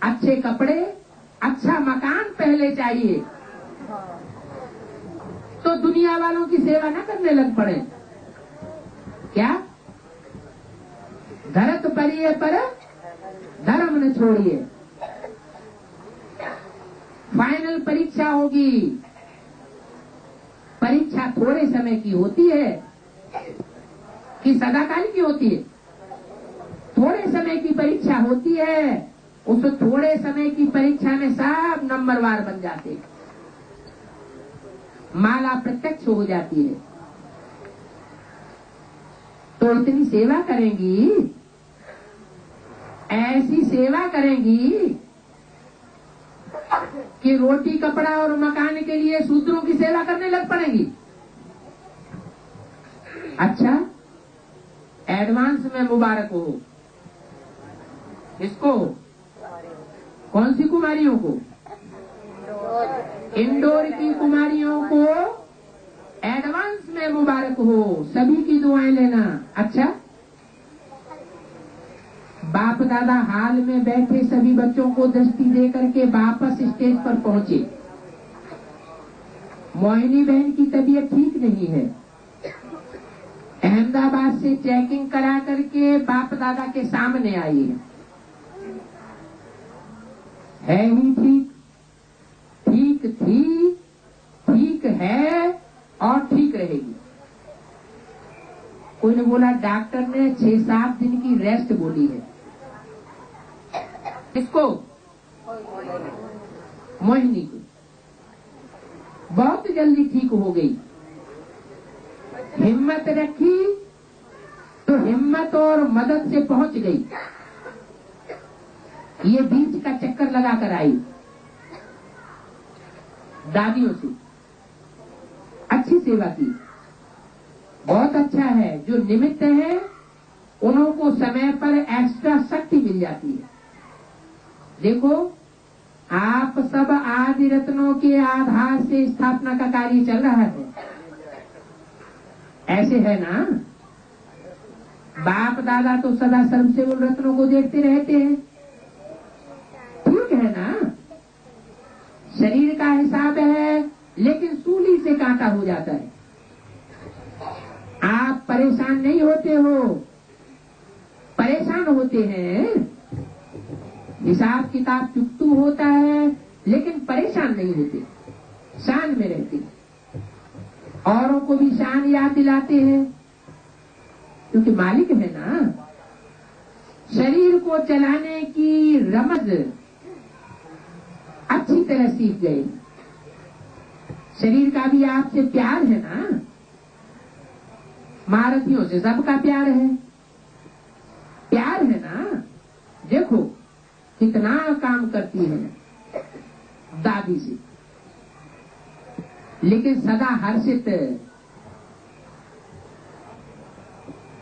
अच्छे कपड़े, अच्छा मकान पहले चाहिए, तो दुनिया वालों की सेवा न करने लग पड़े। क्या? धरत परिये पर धर्म न छोड़िए। फाइनल परीक्षा होगी। परीक्षा थोड़े समय की होती है कि सदाकाल की होती है? थोड़े समय की परीक्षा होती है। उस थोड़े समय की परीक्षा में सब नंबरवार बन जाते हैं, माला प्रत्यक्ष हो जाती है। तो इतनी सेवा करेंगी, ऐसी सेवा करेंगी कि रोटी कपड़ा और मकान के लिए शूद्रों की सेवा करने लग पड़ेंगी। अच्छा, एडवांस में मुबारक हो। इसको, कौन सी कुमारियों को? इंदौर की कुमारियों को एडवांस में मुबारक हो, सभी की दुआएं लेना। अच्छा, बाप दादा हाल में बैठे सभी बच्चों को दृष्टि दे करके वापस स्टेज पर पहुंचे। मोहिनी बहन की तबीयत ठीक नहीं है, अहमदाबाद से चेकिंग करा करके बाप दादा के सामने आई है ही ठीक, ठीक थी, ठीक है और ठीक रहेगी। कोई ने बोला डॉक्टर ने 6-7 दिन की रेस्ट बोली है। किसको? मोहिनी को। बहुत जल्दी ठीक हो गई। हिम्मत रखी तो हिम्मत और मदद से पहुंच गई। ये बीच का चक्कर लगाकर आई दादियों से, अच्छी सेवा की। बहुत अच्छा है, जो निमित्त है उन्हों को समय पर एक्स्ट्रा शक्ति मिल जाती है। देखो, आप सब आदि रत्नों के आधार से स्थापना का कार्य चल रहा है, ऐसे है ना? बाप दादा तो सदा सर्व से उन रत्नों को देखते रहते हैं, ठीक है ना? शरीर का हिसाब है, लेकिन सूली से कांटा हो जाता है। आप परेशान नहीं होते हो, परेशान होते हैं। हिसाब किताब चुकतू होता है, लेकिन परेशान नहीं होते, शान में रहते। औरों को भी शान याद दिलाते हैं, क्योंकि मालिक है ना। शरीर को चलाने की रमज अच्छी तरह सीख गए। शरीर का भी आपसे प्यार है ना, महारथियों से सबका प्यार है, प्यार है ना। देखो कितना काम करती है दादी से, लेकिन सदा हर्षित।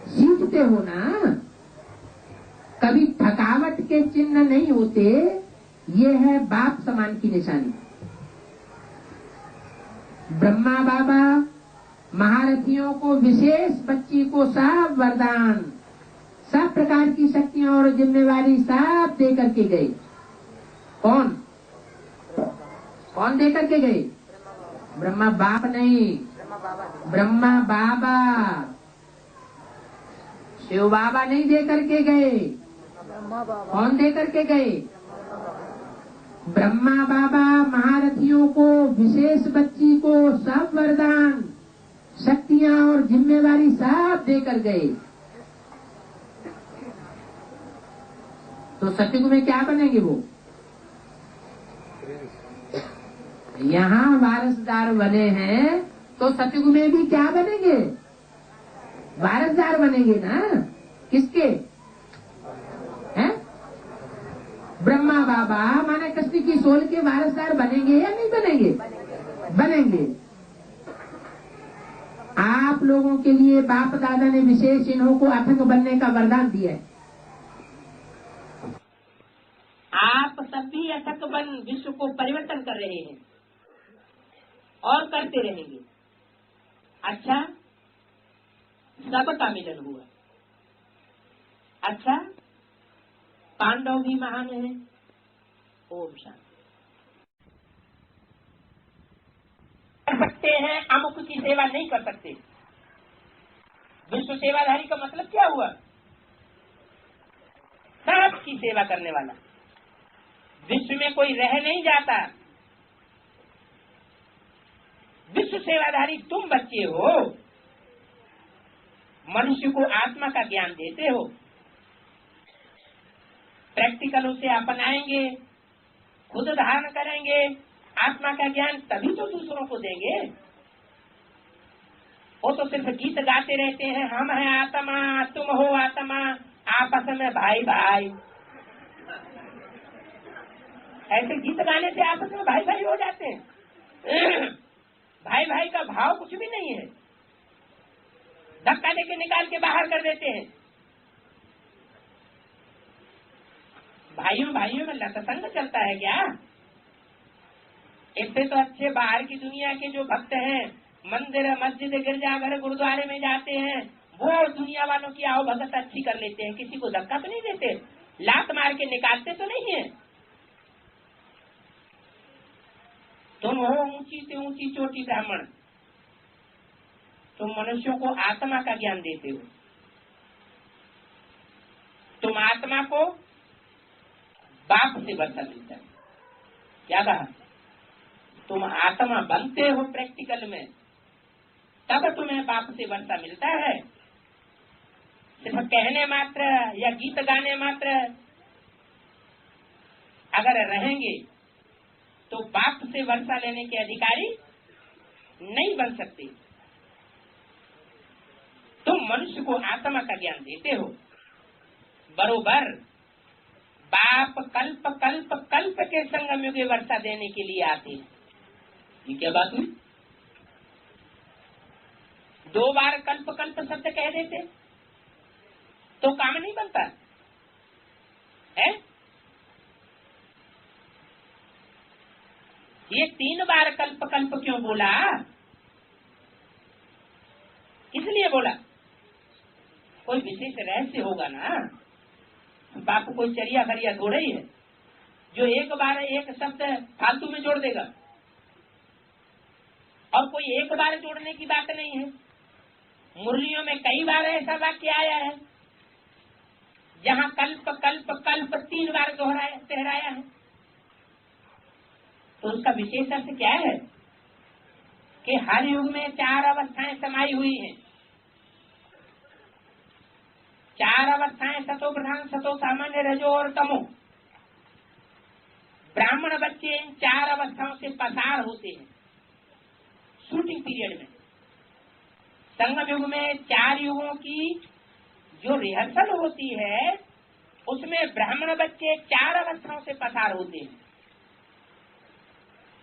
सीखते हो ना, कभी थकावट के चिन्ह नहीं होते। ये है बाप समान की निशानी। ब्रह्मा बाबा महारथियों को, विशेष बच्ची को सब वरदान, सब प्रकार की शक्तियां और जिम्मेवारी सब दे करके गए। कौन कौन दे करके गए? ब्रह्मा बाप नहीं, ब्रह्मा बाबा। शिव बाबा नहीं दे करके गए। कौन दे करके गए? ब्रह्मा बाबा महारथियों को, विशेष बच्ची को सब वरदान, शक्तियां और जिम्मेवारी सब देकर गए। तो सतयुग में क्या बनेंगे वो? यहाँ वारसदार बने हैं, तो सतयुग में भी क्या बनेंगे? वारसदार बनेंगे ना, किसके? हैं? ब्रह्मा बाबा माने कृष्ण की सोल के वारसदार बनेंगे या नहीं बनेंगे? बनेंगे। आप लोगों के लिए बाप दादा ने विशेष इन्हों को अथक बनने का वरदान दिया है। आप सब भी अथक बन विश्व को परिवर्तन कर रहे हैं और करते रहेंगे। अच्छा, सबका मिलन हुआ। अच्छा, पांडव भी महान है। ओम शांति। कर सकते हैं, अमुक की सेवा नहीं कर सकते। विश्व सेवाधारी का मतलब क्या हुआ? सबकी सेवा करने वाला। विश्व में कोई रह नहीं जाता। विश्व सेवाधारी तुम बच्चे हो, मनुष्य को आत्मा का ज्ञान देते हो, प्रैक्टिकल उसे अपनाएंगे, खुद धारण करेंगे, आत्मा का ज्ञान तभी तो दूसरों को देंगे। वो तो सिर्फ गीत गाते रहते हैं, हम हैं आत्मा, तुम हो आत्मा, आपस में भाई भाई। ऐसे गीत गाने से आपस में भाई भाई हो जाते हैं। भाई भाई का भाव कुछ भी नहीं है, धक्का देके निकाल के बाहर कर देते हैं। भाइयों भाइयों में लतसंग चलता है क्या? इससे तो अच्छे बाहर की दुनिया के जो भक्त हैं, मंदिर मस्जिद गिरजाघर गुरुद्वारे में जाते हैं, वो दुनिया वालों की आओ भगत अच्छी कर लेते हैं। किसी को धक्का तो नहीं देते, लात मार के निकालते तो नहीं है। तुम हो ऊंची से ऊंची चोटी ब्राह्मण, तुम मनुष्यों को आत्मा का ज्ञान देते हो। तुम आत्मा को बाप से वर्षा मिलता है। क्या कहा? तुम आत्मा बनते हो प्रैक्टिकल में, तब तुम्हें बाप से वर्षा मिलता है। सिर्फ कहने मात्र या गीत गाने मात्र अगर रहेंगे तो बाप से वर्षा लेने के अधिकारी नहीं बन सकते। तुम मनुष्य को आत्मा का ज्ञान देते हो। बरोबर बाप कल्प कल्प कल्प के संगम युगे वर्षा देने के लिए आते हैं। ये क्या बात हुई? 2 बार कल्प कल्प शब्द कह देते तो काम नहीं बनता है। ये 3 बार कल्प कल्प क्यों बोला? किस लिए बोला? कोई विशेष रहस्य होगा ना। बाप कोई चरिया भरिया थोड़ा ही है जो एक बार एक शब्द फालतू में जोड़ देगा। और कोई एक बार जोड़ने की बात नहीं है। मुरलियों में कई बार ऐसा वाक्य आया है जहाँ कल्प कल्प कल्प 3 बार दोहराया है। तो उसका विशेष अर्थ क्या है कि हर युग में 4 अवस्थाएं समाई हुई हैं। 4 अवस्थाएं सतो प्रधान, सतो सामान्य, रजो और तमो। ब्राह्मण बच्चे इन 4 अवस्थाओं से पसार होते हैं शूटिंग पीरियड में। संगम युग में 4 युगों की जो रिहर्सल होती है उसमें ब्राह्मण बच्चे 4 अवस्थाओं से पसार होते हैं।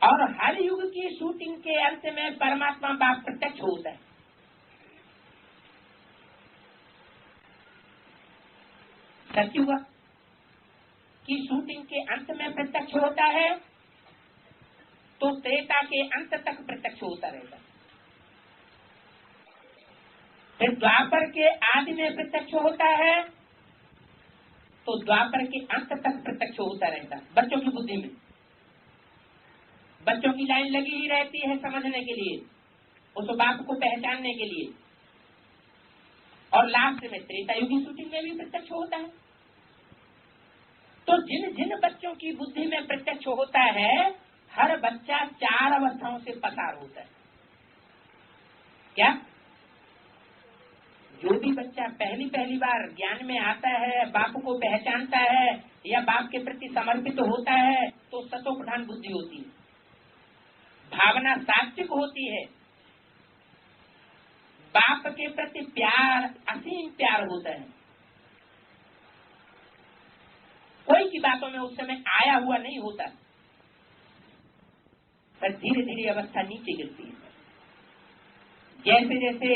और हर युग की शूटिंग के अंत में परमात्मा बाप प्रत्यक्ष होता है। सतयुग की शूटिंग के अंत में प्रत्यक्ष होता है तो त्रेता के अंत तक प्रत्यक्ष होता रहता है। फिर द्वापर के आदि में प्रत्यक्ष होता है तो द्वापर के अंत तक प्रत्यक्ष होता रहता है। बच्चों की बुद्धि में बच्चों की लाइन लगी ही रहती है समझने के लिए, उस बाप को पहचानने के लिए। और लास्ट में त्रेता युगी शूटिंग में भी प्रत्यक्ष होता है। तो जिन जिन बच्चों की बुद्धि में प्रत्यक्ष होता है, हर बच्चा 4 अवस्थाओं से पसार होता है। क्या? जो भी बच्चा पहली बार ज्ञान में आता है, बाप को पहचानता है या बाप के प्रति समर्पित होता है, तो सतो प्रधान बुद्धि होती है, भावना सात्विक होती है, बाप के प्रति प्यार, असीम प्यार होता है। कोई की बातों में उस समय आया हुआ नहीं होता, पर धीरे धीरे अवस्था नीचे गिरती है। जैसे जैसे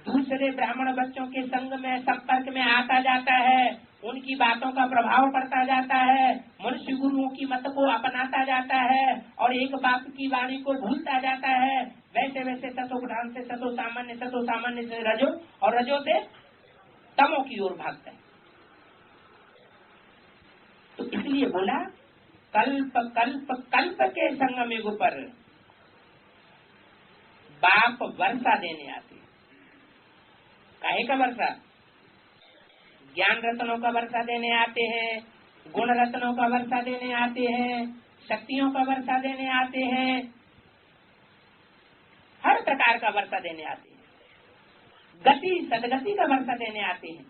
दूसरे ब्राह्मण बच्चों के संग में संपर्क में आता जाता है, उनकी बातों का प्रभाव पड़ता जाता है, मनुष्य गुरुओं की मत को अपनाता जाता है और एक बाप की वाणी को भूलता जाता है, वैसे वैसे सतो प्रधान से सतो सामान्य से रजो और रजो से तमों की ओर भागता है। तो इसलिए बोला कल्प कल्प कल्प के संगम युग पर बाप वर्षा देने आते। काहे का वर्षा? ज्ञान रत्नों का वर्षा देने आते हैं, गुण रत्नों का वर्षा देने आते हैं, शक्तियों का वर्षा देने आते हैं, हर प्रकार का वर्षा देने आते हैं, गति सदगति का वर्षा देने आते हैं।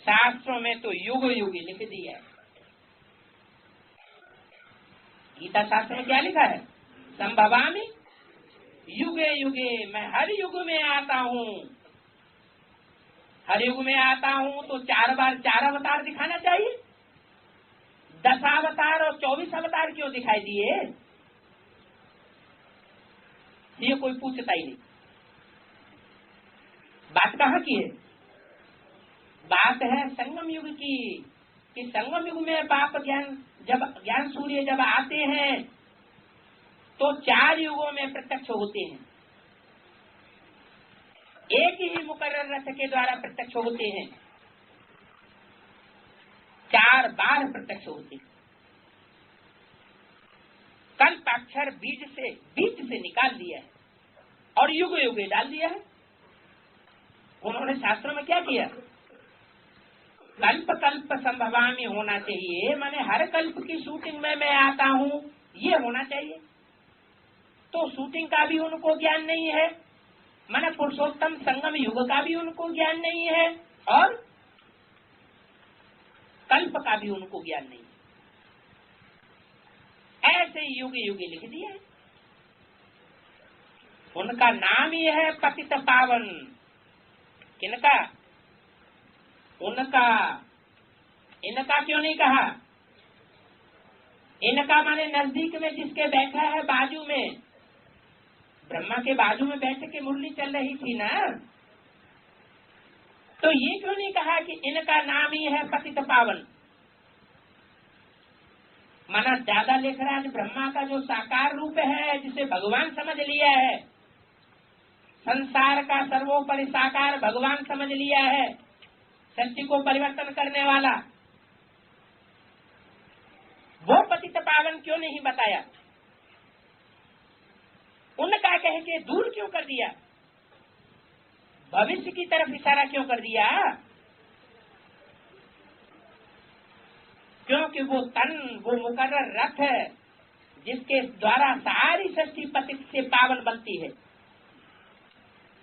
शास्त्रों में तो युग युग लिख दिया है। गीता शास्त्र में क्या लिखा है? संभवामि युगे युगे, मैं हर युग में आता हूँ। हर युग में आता हूँ तो 4 बार 4 अवतार दिखाना चाहिए। 10 अवतार और 24 अवतार क्यों दिखाई दिए? ये कोई पूछता ही नहीं। बात कहाँ की है? बात है संगम युग की, कि संगम युग में बाप ज्ञान सूर्य जब आते हैं तो 4 युगों में प्रत्यक्ष होते हैं। एक ही मुकर्रर रथ के द्वारा प्रत्यक्ष होते हैं, 4 बार प्रत्यक्ष होते हैं। कल्प अक्षर बीज से निकाल दिया है और युग युगे डाल दिया है। उन्होंने शास्त्रों में क्या किया? कल्प कल्प संभवामि होना चाहिए, माने हर कल्प की शूटिंग में मैं आता हूँ, ये होना चाहिए। तो शूटिंग का भी उनको ज्ञान नहीं है, माने पुरुषोत्तम संगम युग का भी उनको ज्ञान नहीं है और कल्प का भी उनको ज्ञान नहीं है। ऐसे युग युग लिख दिया है। उनका नाम ही है पतित पावन। किनका? उनका। इनका क्यों नहीं कहा? इनका माने नजदीक में जिसके बैठा है, बाजू में, ब्रह्मा के बाजू में बैठ के मुरली चल रही थी ना, तो ये क्यों नहीं कहा कि इनका नाम ही है पतित पावन? माना ज्यादा लिख रहा है ब्रह्मा का जो साकार रूप है, जिसे भगवान समझ लिया है, संसार का सर्वोपरि साकार भगवान समझ लिया है, सृष्टि को परिवर्तन करने वाला, वो पतित पावन क्यों नहीं बताया? उनका कह के दूर क्यों कर दिया? भविष्य की तरफ इशारा क्यों कर दिया? क्योंकि वो तन, वो मुकर्रर रथ है जिसके द्वारा सारी सृष्टि पतित से पावन बनती है,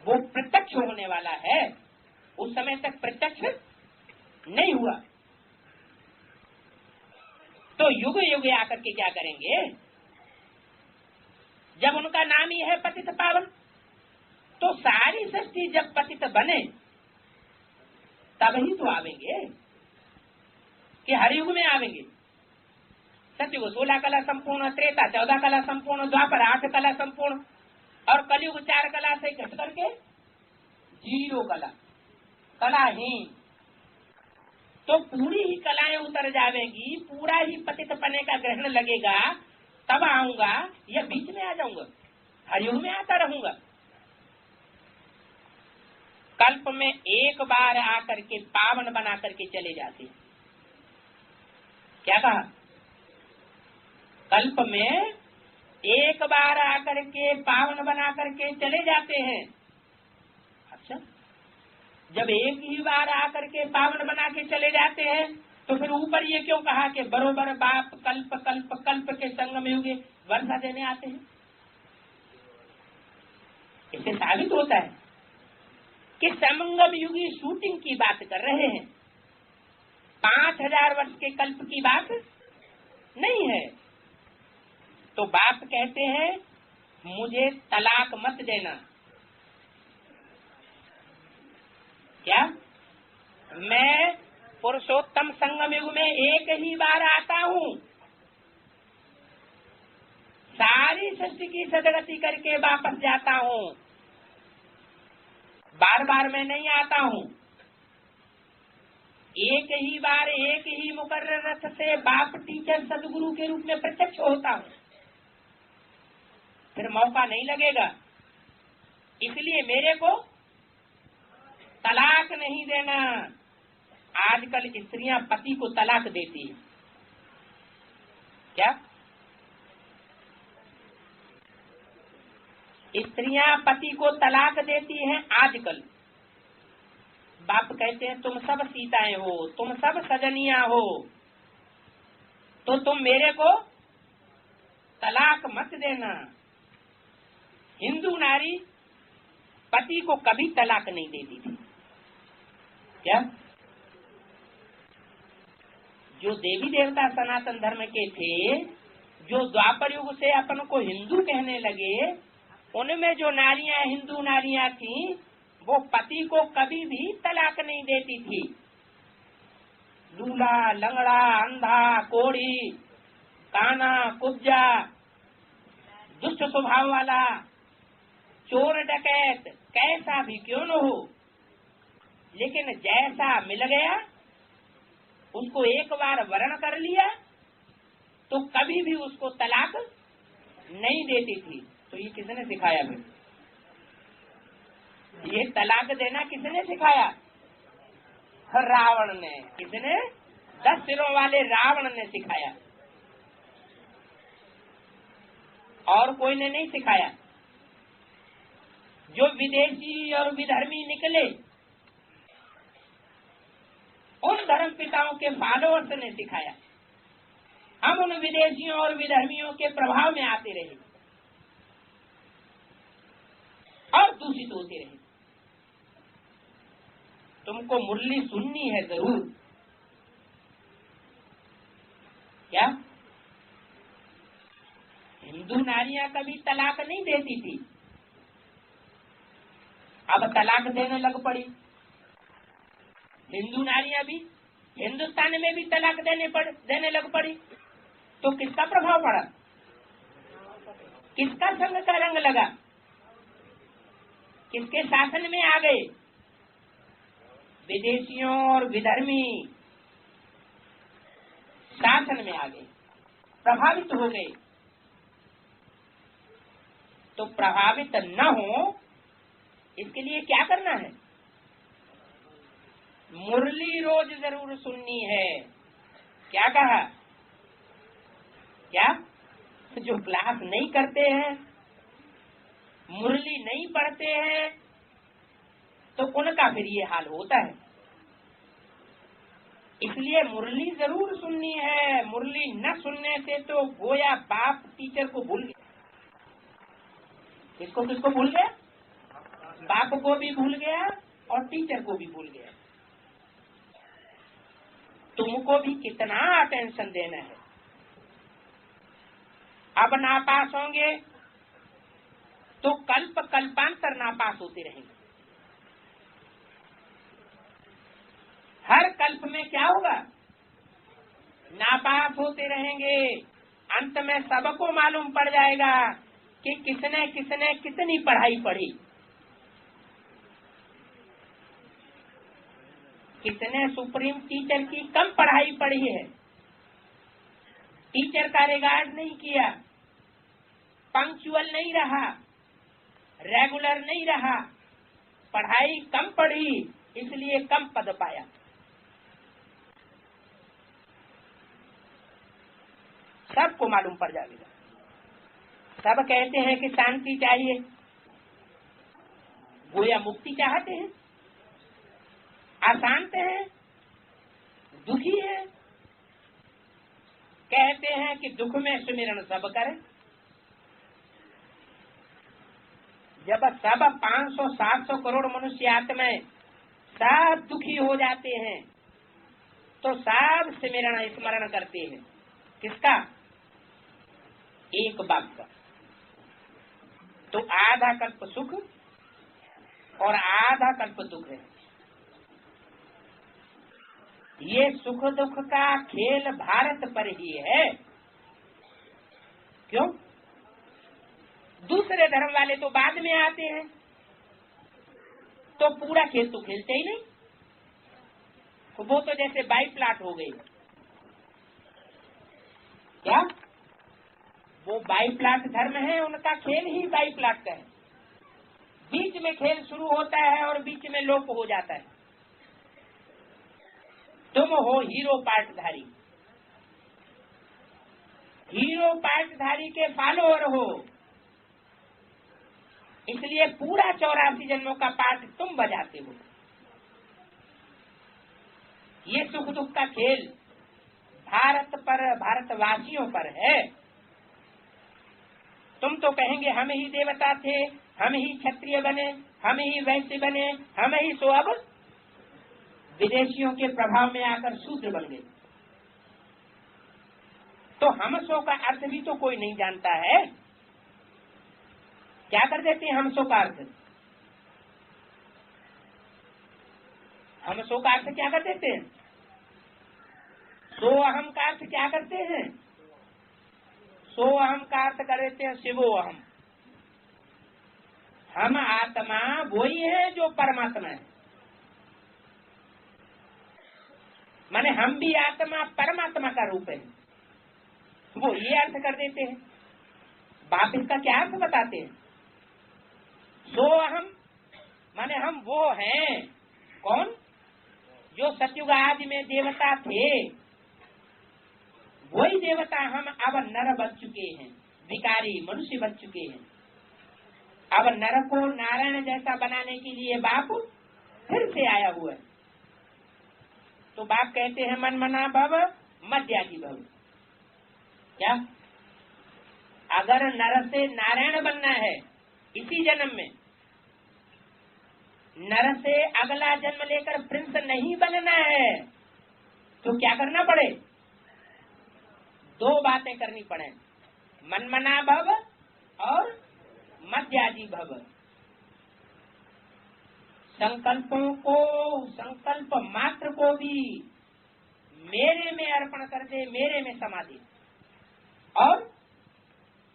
वो प्रत्यक्ष होने वाला है। उस समय तक प्रत्यक्ष नहीं हुआ, तो युग युग आकर के क्या करेंगे? जब उनका नाम ही है पतित पावन, तो सारी सृष्टि जब पतित बने तब ही तो आवेंगे, कि हर युग में आवेंगे। सत्युग 16 कला संपूर्ण, त्रेता 14 कला संपूर्ण, द्वापर 8 कला संपूर्ण और कलयुग 4 कला से घट करके 0 कलाहीन। तो पूरी ही कलाएं उतर जाएंगी, पूरा ही पतित पने का ग्रहण लगेगा, तब आऊंगा या बीच में आ जाऊंगा? हर युग में आता रहूंगा। कल्प में एक बार आकर के पावन बना करके चले जाते। क्या कहा? कल्प में एक बार आकर के पावन बना करके चले जाते हैं। अच्छा, जब एक ही बार आकर के पावन बना के चले जाते हैं तो फिर ऊपर ये क्यों कहा कि बरोबर बाप कल्प कल्प कल्प के संगम युगे वर्षा देने आते हैं? इससे साबित होता है कि संगम युगी शूटिंग की बात कर रहे हैं, 5000 वर्ष के कल्प की बात नहीं है। तो बाप कहते हैं मुझे तलाक मत देना, क्या मैं पुरुषोत्तम संगम युग में एक ही बार आता हूँ, सारी सृष्टि की सदगति करके वापस जाता हूँ, बार बार मैं नहीं आता हूँ। एक ही बार एक ही मुकर्रर रथ से बाप टीचर सदगुरु के रूप में प्रत्यक्ष होता हूँ, फिर मौका नहीं लगेगा। इसलिए मेरे को तलाक नहीं देना। आजकल स्त्रियां पति को तलाक देती है। क्या स्त्रियां पति को तलाक देती हैं आजकल? बाप कहते हैं तुम सब सीताएं हो, तुम सब सजनियां हो, तो तुम मेरे को तलाक मत देना। हिंदू नारी पति को कभी तलाक नहीं देती थी। क्या जो देवी देवता सनातन धर्म के थे, जो द्वापर युग से अपन को हिंदू कहने लगे, उनमें जो नारियां हिंदू नारियां थीं, वो पति को कभी भी तलाक नहीं देती थी। लूला, लंगड़ा, अंधा, कोढ़ी, काना, कुब्जा, दुष्ट स्वभाव वाला, चोर डकैत, कैसा भी क्यों न हो, लेकिन जैसा मिल गया उसको एक बार वर्ण कर लिया तो कभी भी उसको तलाक नहीं देती थी। तो ये किसने सिखाया फिर? ये तलाक देना किसने सिखाया? रावण ने। किसने? 10 सिरों वाले रावण ने सिखाया, और कोई ने नहीं सिखाया। जो विदेशी और विधर्मी निकले, उन धर्म पिताओं के फॉलोअर्स ने सिखाया। हम उन विदेशियों और विधर्मियों के प्रभाव में आते रहे और दूषित होते रहे। तुमको मुरली सुननी है जरूर। क्या हिंदू नारियां कभी तलाक नहीं देती थी, अब तलाक देने लग पड़ी। हिंदू नारियां भी हिंदुस्तान में भी तलाक देने लग पड़ी। तो किसका प्रभाव पड़ा? किसका संग का रंग लगा? किसके शासन में आ गए? विदेशियों और विधर्मी शासन में आ गए, प्रभावित हो गए। तो प्रभावित न हो इसके लिए क्या करना है? मुरली रोज जरूर सुननी है। क्या कहा? क्या जो क्लास नहीं करते हैं, मुरली नहीं पढ़ते हैं, तो उनका फिर ये हाल होता है। इसलिए मुरली जरूर सुननी है। मुरली न सुनने से तो गोया बाप टीचर को भूल गया। किसको किसको भूल गया? बाप को भी भूल गया और टीचर को भी भूल गया। तुमको भी कितना अटेंशन देना है। अब नापास होंगे तो कल्प कल्पांतर नापास होते रहेंगे। हर कल्प में क्या होगा? नापास होते रहेंगे। अंत में सबको मालूम पड़ जाएगा कि किसने किसने कितनी पढ़ाई पढ़ी, किसने सुप्रीम टीचर की कम पढ़ाई पढ़ी है, टीचर का रिगार्ड नहीं किया, पंक्चुअल नहीं रहा, रेगुलर नहीं रहा, पढ़ाई कम पढ़ी इसलिए कम पद पाया। सबको मालूम पड़ जाएगा। सब कहते हैं कि शांति चाहिए, गोया मुक्ति चाहते हैं, अशांत है, दुखी है, कहते हैं कि दुख में सुमिरन सब करें। जब सब 500-700 करोड़ मनुष्य आत्माएं सब दुखी हो जाते हैं तो सब सिमरण स्मरण करते हैं। किसका? एक बाप का। तो आधा कल्प सुख और आधा कल्प दुख है। ये सुख दुख का खेल भारत पर ही है। क्यों? दूसरे धर्म वाले तो बाद में आते हैं, तो पूरा खेल तो खेलते ही नहीं। वो तो जैसे बाई प्लाट हो गई। क्या वो बाई प्लाट धर्म है? उनका खेल ही बाई प्लाट का है। बीच में खेल शुरू होता है और बीच में लोप हो जाता है। तुम हो हीरो पार्टधारी, हीरो पार्टधारी के फॉलोअर हो, इसलिए पूरा 84 जन्मों का पाठ तुम बजाते हो। ये सुख दुख का खेल भारत पर, भारतवासियों पर है। तुम तो कहेंगे हम ही देवता थे, हम ही क्षत्रिय बने, हम ही वैश्य बने, हम ही सो अब विदेशियों के प्रभाव में आकर शूद्र बन गए। तो हम सो का अर्थ भी तो कोई नहीं जानता है। क्या कर देते हैं हम सो का अर्थ? हम सो का अर्थ क्या कर देते हैं? सो अहम का अर्थ क्या करते हैं? सो अहम का अर्थ कर देते हैं शिवो अहम। हम आत्मा वही है जो परमात्मा है। माने हम भी आत्मा परमात्मा का रूप है, वो ये अर्थ कर देते हैं। बाप इसका क्या अर्थ बताते हैं? सो अहम माने हम वो हैं। कौन? जो सतयुग आदि में देवता थे, वही देवता हम अब नर बन चुके हैं, भिखारी मनुष्य बन चुके हैं। अब नर को नारायण जैसा बनाने के लिए बाप फिर से आया हुआ है। तो बाप कहते हैं मन मना भव मध्याजी भव। क्या? अगर नर से नारायण बनना है इसी जन्म में, नर से अगला जन्म लेकर प्रिंस नहीं बनना है, तो क्या करना पड़े? दो बातें करनी पड़े, मनमना भव और मध्याजी भव। संकल्पों को, संकल्प मात्र को भी मेरे में अर्पण कर दे, मेरे में समा दे। और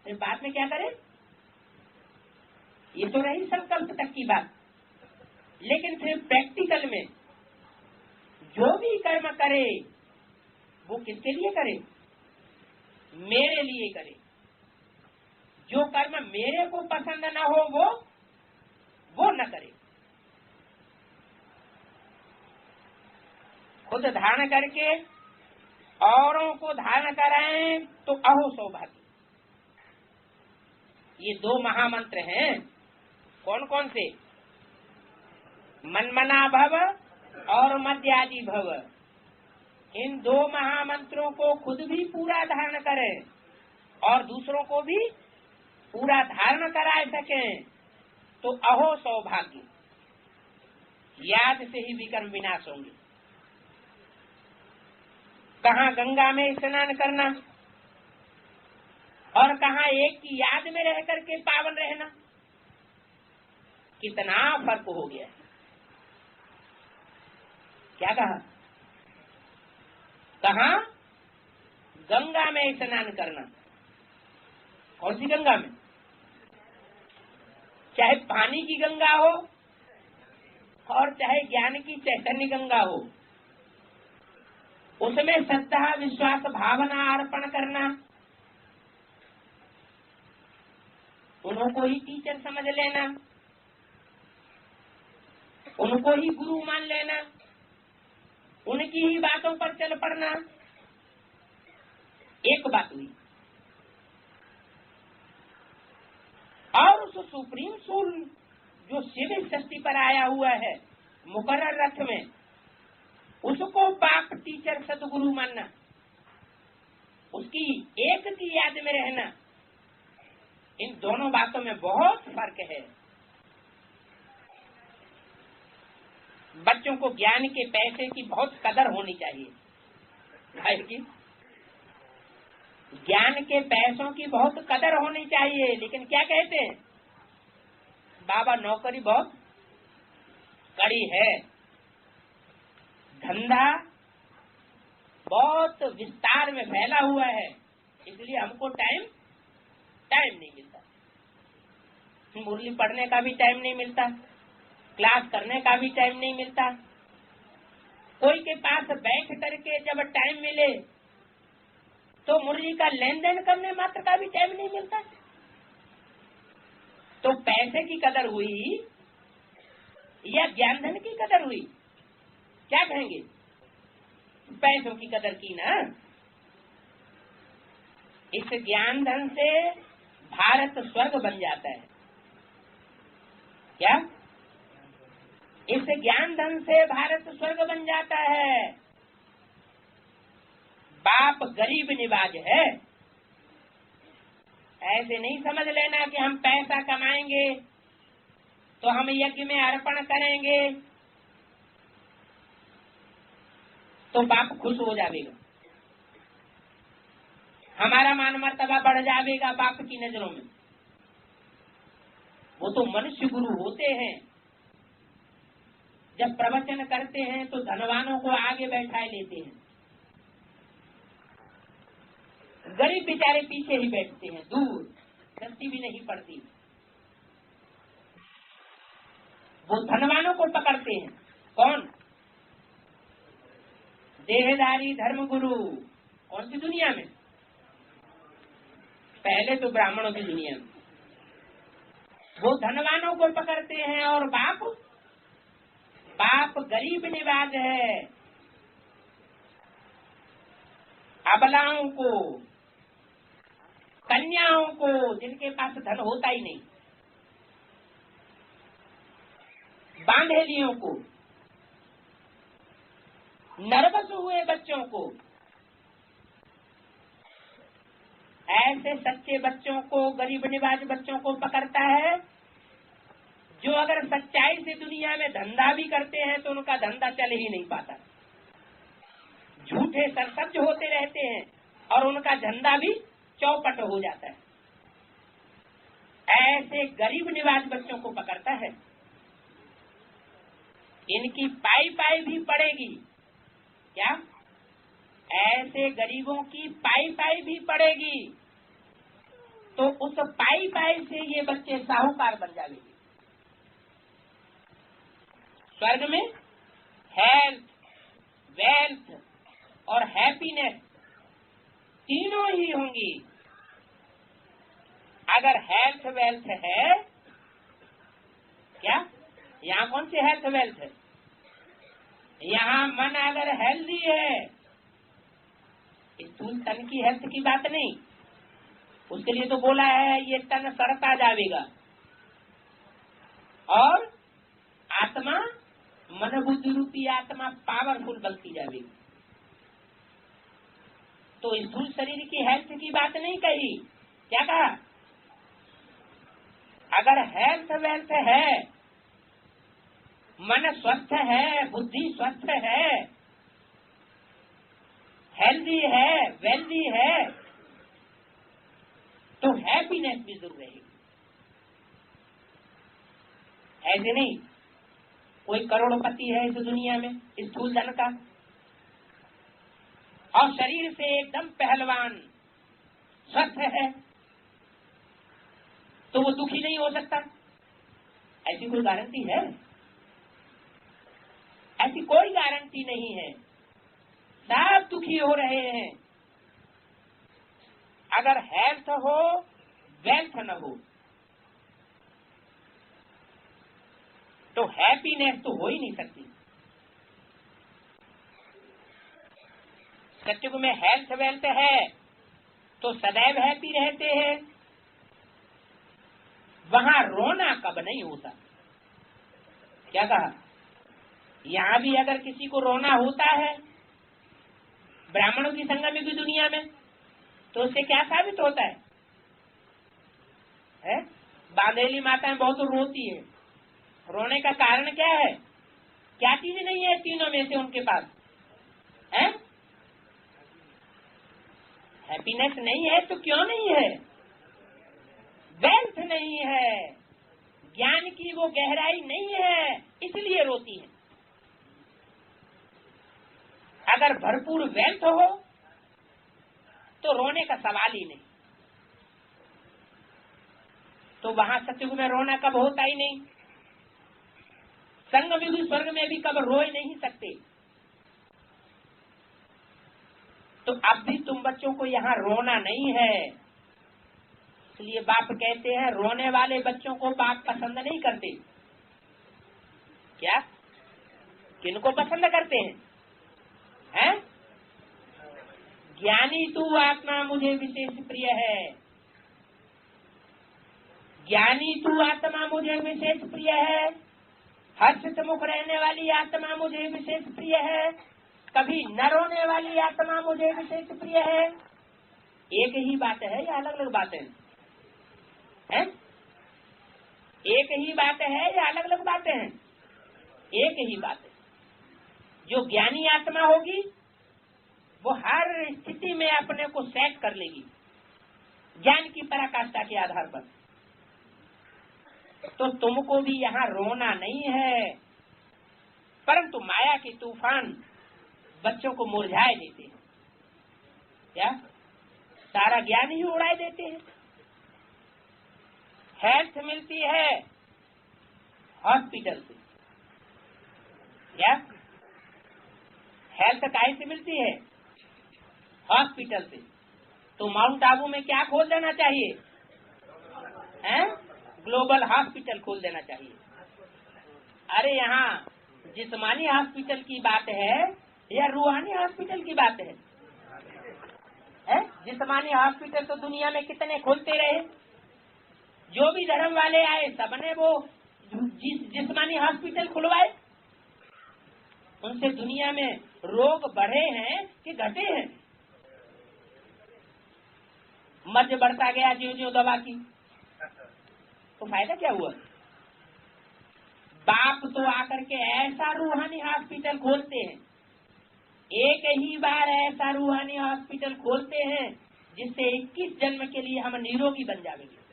फिर बाद में क्या करे? ये तो रही संकल्प तक की बात। लेकिन फिर प्रैक्टिकल में जो भी कर्म करे वो किसके लिए करे? मेरे लिए करे। जो कर्म मेरे को पसंद न हो वो न करे। खुद धारण करके औरों को धारण कराएं तो अहो सौभाग्य। ये दो महामंत्र हैं। कौन कौन से? मनमना भव और मध्याजी भव। इन दो महामंत्रों को खुद भी पूरा धारण करें और दूसरों को भी पूरा धारण करा सकें तो अहो सौभाग्य। याद से ही विकर्म विनाश होंगे। कहाँ गंगा में स्नान करना और कहाँ एक की याद में रह करके पावन रहना, कितना फर्क हो गया। क्या कहा? कहाँ गंगा में स्नान करना। कौन सी गंगा में? चाहे पानी की गंगा हो और चाहे ज्ञान की चैतन्य गंगा हो, उसमें श्रद्धा विश्वास भावना अर्पण करना, उनको ही टीचर समझ लेना, उनको ही गुरु मान लेना, उनकी ही बातों पर चल पड़ना, एक बात हुई। और उस सुप्रीम सोल जो शिव सृष्टि पर आया हुआ है मुकर्रर रथ में, उसको बाप टीचर सदगुरु मानना, उसकी एक की याद में रहना, इन दोनों बातों में बहुत फर्क है। बच्चों को ज्ञान के पैसे की बहुत कदर होनी चाहिए। भाई की ज्ञान के पैसों की बहुत कदर होनी चाहिए। लेकिन क्या कहते हैं? बाबा नौकरी बहुत कड़ी है, धंधा बहुत विस्तार में फैला हुआ है, इसलिए हमको टाइम नहीं मिलता। मुरली पढ़ने का भी टाइम नहीं मिलता, क्लास करने का भी टाइम नहीं मिलता। कोई के पास बैठ करके जब टाइम मिले तो मुरली का लेन देन करने मात्र का भी टाइम नहीं मिलता। तो पैसे की कदर हुई या ज्ञान धन की कदर हुई? क्या कहेंगे? पैसों की कदर की ना। इस ज्ञान धन से भारत स्वर्ग बन जाता है। क्या? इस ज्ञान धन से भारत स्वर्ग बन जाता है। बाप गरीब निवाज है, ऐसे नहीं समझ लेना कि हम पैसा कमाएंगे तो हम यज्ञ में अर्पण करेंगे तो बाप खुश हो जाएगा, हमारा मान मर्तबा बढ़ जाएगा बाप की नजरों में। वो तो मनुष्य गुरु होते हैं, जब प्रवचन करते हैं तो धनवानों को आगे बैठाए लेते हैं, गरीब बेचारे पीछे ही बैठते हैं, दूर, दृष्टि भी नहीं पड़ती। वो धनवानों को पकड़ते हैं। कौन? देहधारी धर्म गुरु। कौन सी दुनिया में? पहले तो ब्राह्मणों की दुनिया में वो धनवानों को पकड़ते हैं, और बाप गरीब निवाज है, अबलाओं को, कन्याओं को, जिनके पास धन होता ही नहीं, बांधेलियों को, नर्वस हुए बच्चों को, ऐसे सच्चे बच्चों को, गरीब निवाज बच्चों को पकड़ता है, जो अगर सच्चाई से दुनिया में धंधा भी करते हैं तो उनका धंधा चल ही नहीं पाता, झूठे सरसब्ज होते रहते हैं और उनका धंधा भी चौपट हो जाता है। ऐसे गरीब निवाज बच्चों को पकड़ता है। इनकी पाई पाई भी पड़ेगी। क्या? ऐसे गरीबों की पाई पाई भी पड़ेगी, तो उस पाई पाई से ये बच्चे साहूकार बन जाएंगे। स्वर्ग में हेल्थ, वेल्थ और हैप्पीनेस तीनों ही होंगी। अगर हेल्थ वेल्थ है, क्या यहाँ कौन सी हेल्थ वेल्थ है? यहाँ मन अगर हेल्दी है, स्थूल तन की हेल्थ की बात नहीं, उसके लिए तो बोला है ये तन सड़ता जाएगा, और आत्मा, मन बुद्धि रूपी आत्मा पावरफुल बनती जाएगी। तो स्थूल शरीर की हेल्थ की बात नहीं कही, क्या कहा? अगर हेल्थ वेल्थ है, मन स्वस्थ है, बुद्धि स्वस्थ है, हेल्दी है, वेल्दी है, तो हैप्पीनेस भी जरूर रहेगी। ऐसे नहीं कोई करोड़पति है इस दुनिया में स्थूल धन का, और शरीर से एकदम पहलवान स्वस्थ है, तो वो दुखी नहीं हो सकता? ऐसी कोई गारंटी है? ऐसी कोई गारंटी नहीं है। सब दुखी हो रहे हैं। अगर हेल्थ हो, वेल्थ न हो, तो हैप्पीनेस तो हो ही नहीं सकती। सत्युग में हेल्थ वेल्थ है तो सदैव हैप्पी रहते हैं, वहां रोना कब नहीं होता। क्या कहा? यहाँ भी अगर किसी को रोना होता है ब्राह्मणों की संगम की दुनिया में, तो उससे क्या साबित होता है? बांधेली माताएं बहुत रोती है। रोने का कारण क्या है? क्या चीज नहीं है तीनों में से उनके पास? है हैप्पीनेस नहीं है तो क्यों नहीं है? वेल्थ नहीं है, ज्ञान की वो गहराई नहीं है, इसलिए रोती है। अगर भरपूर वेल्थ हो तो रोने का सवाल ही नहीं। तो वहां सतयुग में रोना कब होता ही नहीं, संग में भी स्वर्ग में भी कब रो ही नहीं सकते। तो अब भी तुम बच्चों को यहाँ रोना नहीं है, इसलिए बाप कहते हैं रोने वाले बच्चों को बाप पसंद नहीं करते। क्या किनको पसंद करते हैं? हैं? ज्ञानी तू आत्मा मुझे विशेष प्रिय है, ज्ञानी तू आत्मा मुझे विशेष प्रिय है, हर्षित मुख रहने वाली आत्मा मुझे विशेष प्रिय है, कभी न रोने वाली आत्मा मुझे विशेष प्रिय है। एक ही बात है या अलग अलग बातें हैं? एक ही बात है या अलग अलग बातें हैं? एक ही बात है। जो ज्ञानी आत्मा होगी वो हर स्थिति में अपने को सेट कर लेगी ज्ञान की पराकाष्ठा के आधार पर। तो तुमको भी यहाँ रोना नहीं है, परंतु माया के तूफान बच्चों को मुरझाए देते हैं। क्या सारा ज्ञान ही उड़ाए देते हैं। हेल्थ मिलती है हॉस्पिटल से, क्या हेल्थ काहे से मिलती है? हॉस्पिटल से। तो माउंट आबू में क्या खोल देना चाहिए? हैं? ग्लोबल हॉस्पिटल खोल देना चाहिए। अरे यहाँ जिस्मानी हॉस्पिटल की बात है या रूहानी हॉस्पिटल की बात है? जिस्मानी हॉस्पिटल तो दुनिया में कितने खोलते रहे, जो भी धर्म वाले आए सबने वो जिस्मानी हॉस्पिटल खुलवाए। उनसे दुनिया में रोग बढ़े हैं कि घटे हैं? मर्ज बढ़ता गया ज्यों ज्यों दवा की, तो फायदा क्या हुआ? बाप तो आकर के ऐसा रूहानी हॉस्पिटल खोलते हैं, एक ही बार ऐसा रूहानी हॉस्पिटल खोलते हैं जिससे 21 जन्म के लिए हम निरोगी बन जाएंगे।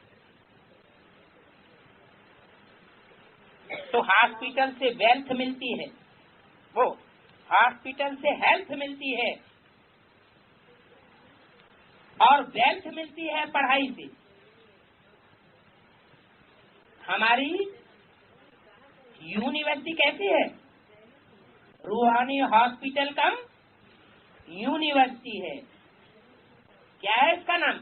तो हॉस्पिटल से वेल्थ मिलती है, वो हॉस्पिटल से हेल्थ मिलती है, और वेल्थ मिलती है पढ़ाई से। हमारी यूनिवर्सिटी कैसी है? रूहानी हॉस्पिटल कम यूनिवर्सिटी है। क्या है इसका नाम?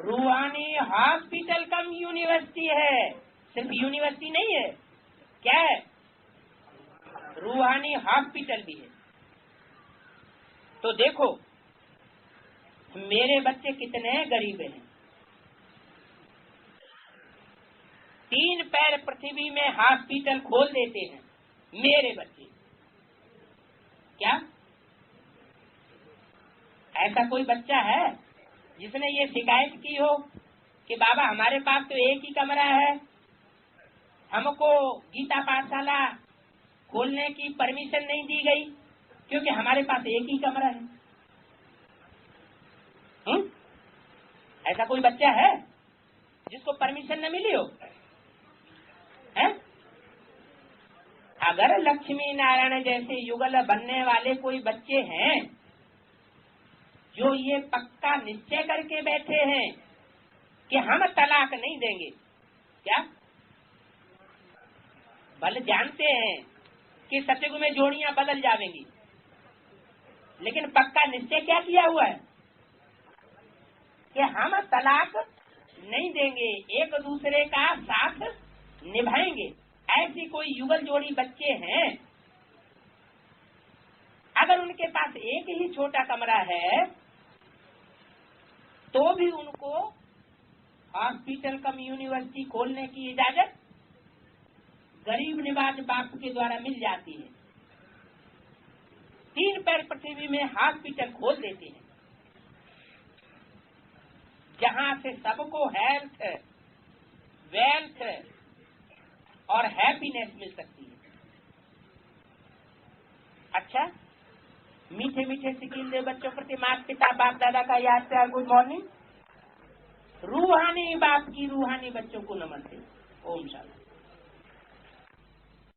रूहानी हॉस्पिटल कम यूनिवर्सिटी है। सिर्फ यूनिवर्सिटी नहीं है, क्या है? रूहानी हॉस्पिटल भी है। तो देखो मेरे बच्चे कितने गरीब हैं। 3 पैर पृथ्वी में हॉस्पिटल खोल देते हैं मेरे बच्चे। क्या ऐसा कोई बच्चा है जिसने ये शिकायत की हो कि बाबा हमारे पास तो एक ही कमरा है, हमको गीता पाठशाला खोलने की परमिशन नहीं दी गई क्योंकि हमारे पास एक ही कमरा है? ऐसा कोई बच्चा है जिसको परमिशन न मिली हो? है? अगर लक्ष्मी नारायण जैसे युगल बनने वाले कोई बच्चे हैं जो ये पक्का निश्चय करके बैठे हैं कि हम तलाक नहीं देंगे, क्या भले जानते हैं कि सतयुग में जोड़ियां बदल जाएंगी, लेकिन पक्का निश्चय क्या किया हुआ है कि हम तलाक नहीं देंगे, एक दूसरे का साथ निभाएंगे। ऐसी कोई युगल जोड़ी बच्चे हैं, अगर उनके पास एक ही छोटा कमरा है तो भी उनको हॉस्पिटल कम यूनिवर्सिटी खोलने की इजाजत गरीब निवाज बाप के द्वारा मिल जाती है। 3 पैर पृथ्वी में हॉस्पिटल खोल देते हैं जहां से सबको हेल्थ, वेल्थ और हैप्पीनेस मिल सकती है। अच्छा, मीठे मीठे सिकील बच्चों प्रति माता पिता बाप दादा का याद प्यार, गुड मॉर्निंग। रूहानी बाप की रूहानी बच्चों को नमस्ते। ओम शांति।